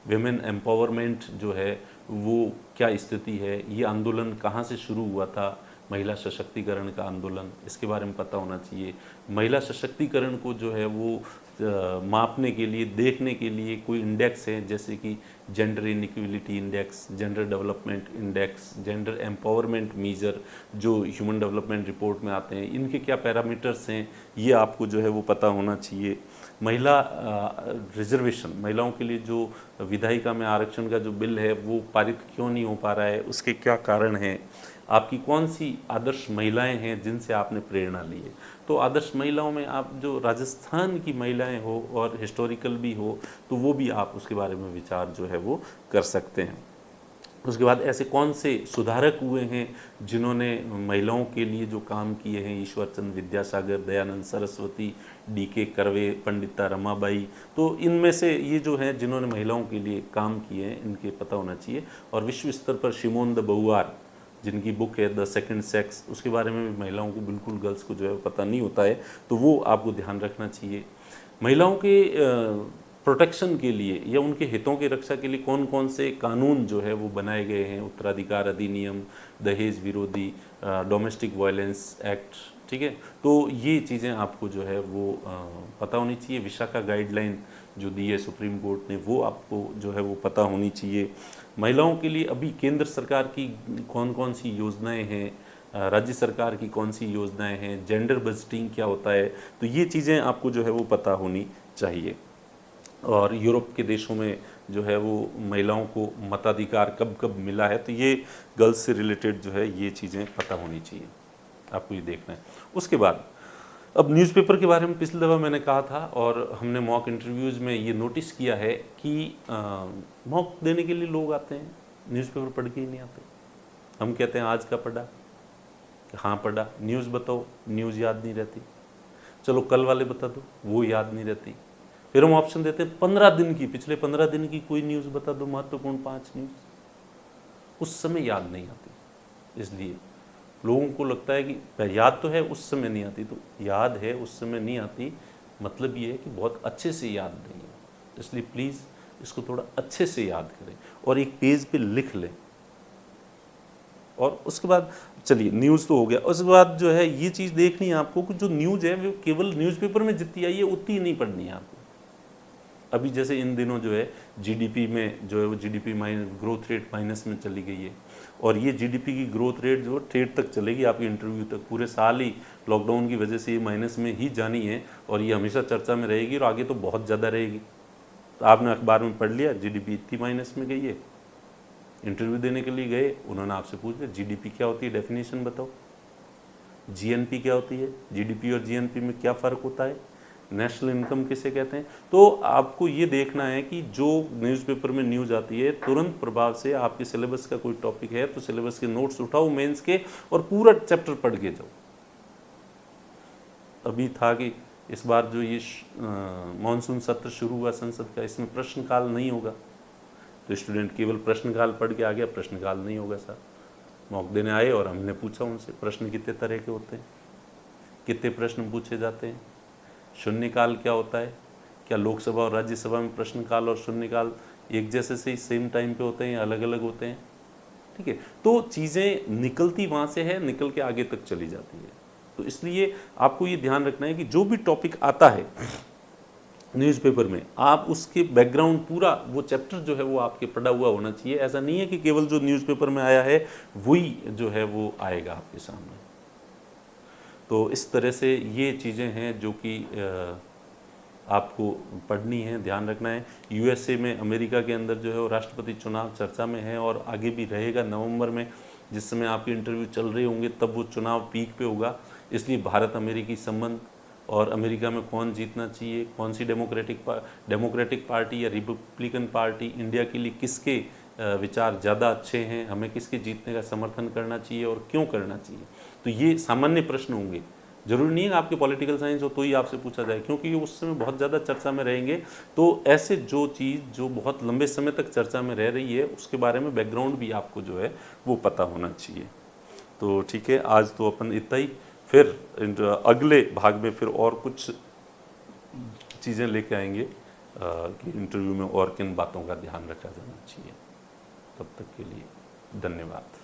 विमेन एम्पावरमेंट जो है वो क्या स्थिति है, ये आंदोलन कहाँ से शुरू हुआ था, महिला सशक्तिकरण का आंदोलन, इसके बारे में पता होना चाहिए। महिला सशक्तिकरण को जो है वो मापने के लिए, देखने के लिए कोई इंडेक्स है, जैसे कि gender inequality index, gender development index, gender empowerment measure जो ह्यूमन डेवलपमेंट रिपोर्ट में आते हैं, इनके क्या पैरामीटर्स हैं ये आपको जो है वो पता होना चाहिए। महिला रिजर्वेशन, महिलाओं के लिए जो विधायिका में आरक्षण का जो बिल है वो पारित क्यों नहीं हो पा रहा है, उसके क्या कारण हैं, आपकी कौन सी आदर्श महिलाएं हैं जिनसे आपने प्रेरणा ली है। तो आदर्श महिलाओं में आप जो राजस्थान की महिलाएं हो और हिस्टोरिकल भी हो तो वो भी आप उसके बारे में विचार जो है वो कर सकते हैं। उसके बाद ऐसे कौन से सुधारक हुए हैं जिन्होंने महिलाओं के लिए जो काम किए हैं, ईश्वर चंद्र विद्यासागर, दयानंद सरस्वती, डी.के. कर्वे, पंडिता रमाबाई, तो इनमें से ये जो हैं जिन्होंने महिलाओं के लिए काम किए हैं इनके पता होना चाहिए। और विश्व स्तर पर सिमोन द बहुआर जिनकी बुक है द सेकंड सेक्स, उसके बारे में भी महिलाओं को बिल्कुल, गर्ल्स को जो है पता नहीं होता है, तो वो आपको ध्यान रखना चाहिए। महिलाओं के प्रोटेक्शन के लिए या उनके हितों की रक्षा के लिए कौन कौन से कानून जो है वो बनाए गए हैं, उत्तराधिकार अधिनियम, दहेज विरोधी, डोमेस्टिक वायलेंस एक्ट, ठीक है, तो ये चीज़ें आपको जो है वो पता होनी चाहिए। विशाखा गाइडलाइन जो दी है सुप्रीम कोर्ट ने वो आपको जो है वो पता होनी चाहिए। महिलाओं के लिए अभी केंद्र सरकार की कौन कौन सी योजनाएं हैं, राज्य सरकार की कौन सी योजनाएं हैं, जेंडर बजटिंग क्या होता है, तो ये चीज़ें आपको जो है वो पता होनी चाहिए। और यूरोप के देशों में जो है वो महिलाओं को मताधिकार कब कब मिला है, तो ये गर्ल्स से रिलेटेड जो है ये चीज़ें पता होनी चाहिए, आपको ये देखना है। उसके बाद अब न्यूज़पेपर के बारे में पिछली दफ़ा मैंने कहा था और हमने मॉक इंटरव्यूज़ में ये नोटिस किया है कि मॉक देने के लिए लोग आते हैं, न्यूज़पेपर पढ़ के ही नहीं आते। हम कहते हैं आज का पढ़ा, हाँ पढ़ा, न्यूज़ बताओ, न्यूज़ याद नहीं रहती, चलो कल वाले बता दो, वो याद नहीं रहती। फिर हम ऑप्शन देते हैं 15 दिन की, पिछले 15 दिन की कोई न्यूज़ बता दो, महत्वपूर्ण 5 न्यूज़, उस समय याद नहीं आती। इसलिए लोगों को लगता है कि याद तो है उस समय नहीं आती, तो याद है उस समय नहीं आती मतलब ये है कि बहुत अच्छे से याद नहीं है। इसलिए प्लीज़ इसको थोड़ा अच्छे से याद करें और एक पेज पे लिख लें। और उसके बाद चलिए न्यूज़ तो हो गया, उसके बाद जो है ये चीज़ देखनी है आपको कि जो न्यूज़ है वो केवल न्यूज़पेपर में जितनी आई है उतनी नहीं पढ़नी है आपको। अभी जैसे इन दिनों जो है जीडीपी में जो है वो जीडीपी ग्रोथ रेट माइनस में चली गई है और ये जीडीपी की ग्रोथ रेट जो ट्रेड तक चलेगी, आपकी इंटरव्यू तक, पूरे साल ही लॉकडाउन की वजह से ये माइनस में ही जानी है और ये हमेशा चर्चा में रहेगी और आगे तो बहुत ज़्यादा रहेगी। तो आपने अखबार में पढ़ लिया जीडीपी इतनी माइनस में गई है, इंटरव्यू देने के लिए गए, उन्होंने आपसे पूछ लिया जीडीपी क्या होती है, डेफिनेशन बताओ, जीएनपी क्या होती है, जीडीपी और जीएनपी में क्या फ़र्क होता है, नेशनल इनकम किसे कहते हैं। तो आपको ये देखना है कि जो न्यूज़पेपर में न्यूज़ आती है तुरंत प्रभाव से आपके सिलेबस का कोई टॉपिक है तो सिलेबस के नोट्स उठाओ मेंस के और पूरा चैप्टर पढ़ के जाओ। अभी था कि इस बार जो ये मानसून सत्र शुरू हुआ संसद का, इसमें प्रश्नकाल नहीं होगा, तो स्टूडेंट केवल प्रश्नकाल पढ़ के आ गया, प्रश्नकाल नहीं होगा सर। मॉक देने आए और हमने पूछा उनसे प्रश्न कितने तरह के होते हैं, कितने प्रश्न पूछे जाते हैं, शून्यकाल क्या होता है, क्या लोकसभा और राज्यसभा में प्रश्नकाल और शून्यकाल एक जैसे से सेम टाइम पे होते हैं या अलग अलग होते हैं, ठीक है। तो चीज़ें निकलती वहाँ से है, निकल के आगे तक चली जाती है। तो इसलिए आपको ये ध्यान रखना है कि जो भी टॉपिक आता है न्यूज़पेपर में, आप उसके बैकग्राउंड पूरा वो चैप्टर जो है वो आपके पढ़ा हुआ होना चाहिए। ऐसा नहीं है कि केवल जो न्यूज़पेपर में आया है वही जो है वो आएगा आपके सामने। तो इस तरह से ये चीज़ें हैं जो कि आपको पढ़नी है, ध्यान रखना है। यूएसए में, अमेरिका के अंदर जो है वो राष्ट्रपति चुनाव चर्चा में है और आगे भी रहेगा। नवंबर में जिस समय आपके इंटरव्यू चल रहे होंगे तब वो चुनाव पीक पे होगा। इसलिए भारत अमेरिकी संबंध और अमेरिका में कौन जीतना चाहिए, कौन सी डेमोक्रेटिक पार्टी या रिपब्लिकन पार्टी, इंडिया के लिए किसके विचार ज़्यादा अच्छे हैं, हमें किसके जीतने का समर्थन करना चाहिए और क्यों करना चाहिए, तो ये सामान्य प्रश्न होंगे। जरूरी नहीं है आपके पॉलिटिकल साइंस हो तो ही आपसे पूछा जाए, क्योंकि ये उस समय बहुत ज़्यादा चर्चा में रहेंगे। तो ऐसे जो चीज़ जो बहुत लंबे समय तक चर्चा में रह रही है उसके बारे में बैकग्राउंड भी आपको जो है वो पता होना चाहिए। तो ठीक है, आज तो अपन इतना ही, फिर अगले भाग में फिर और कुछ चीज़ें लेके आएंगे कि इंटरव्यू में और किन बातों का ध्यान रखा जाना चाहिए। तब तक के लिए धन्यवाद।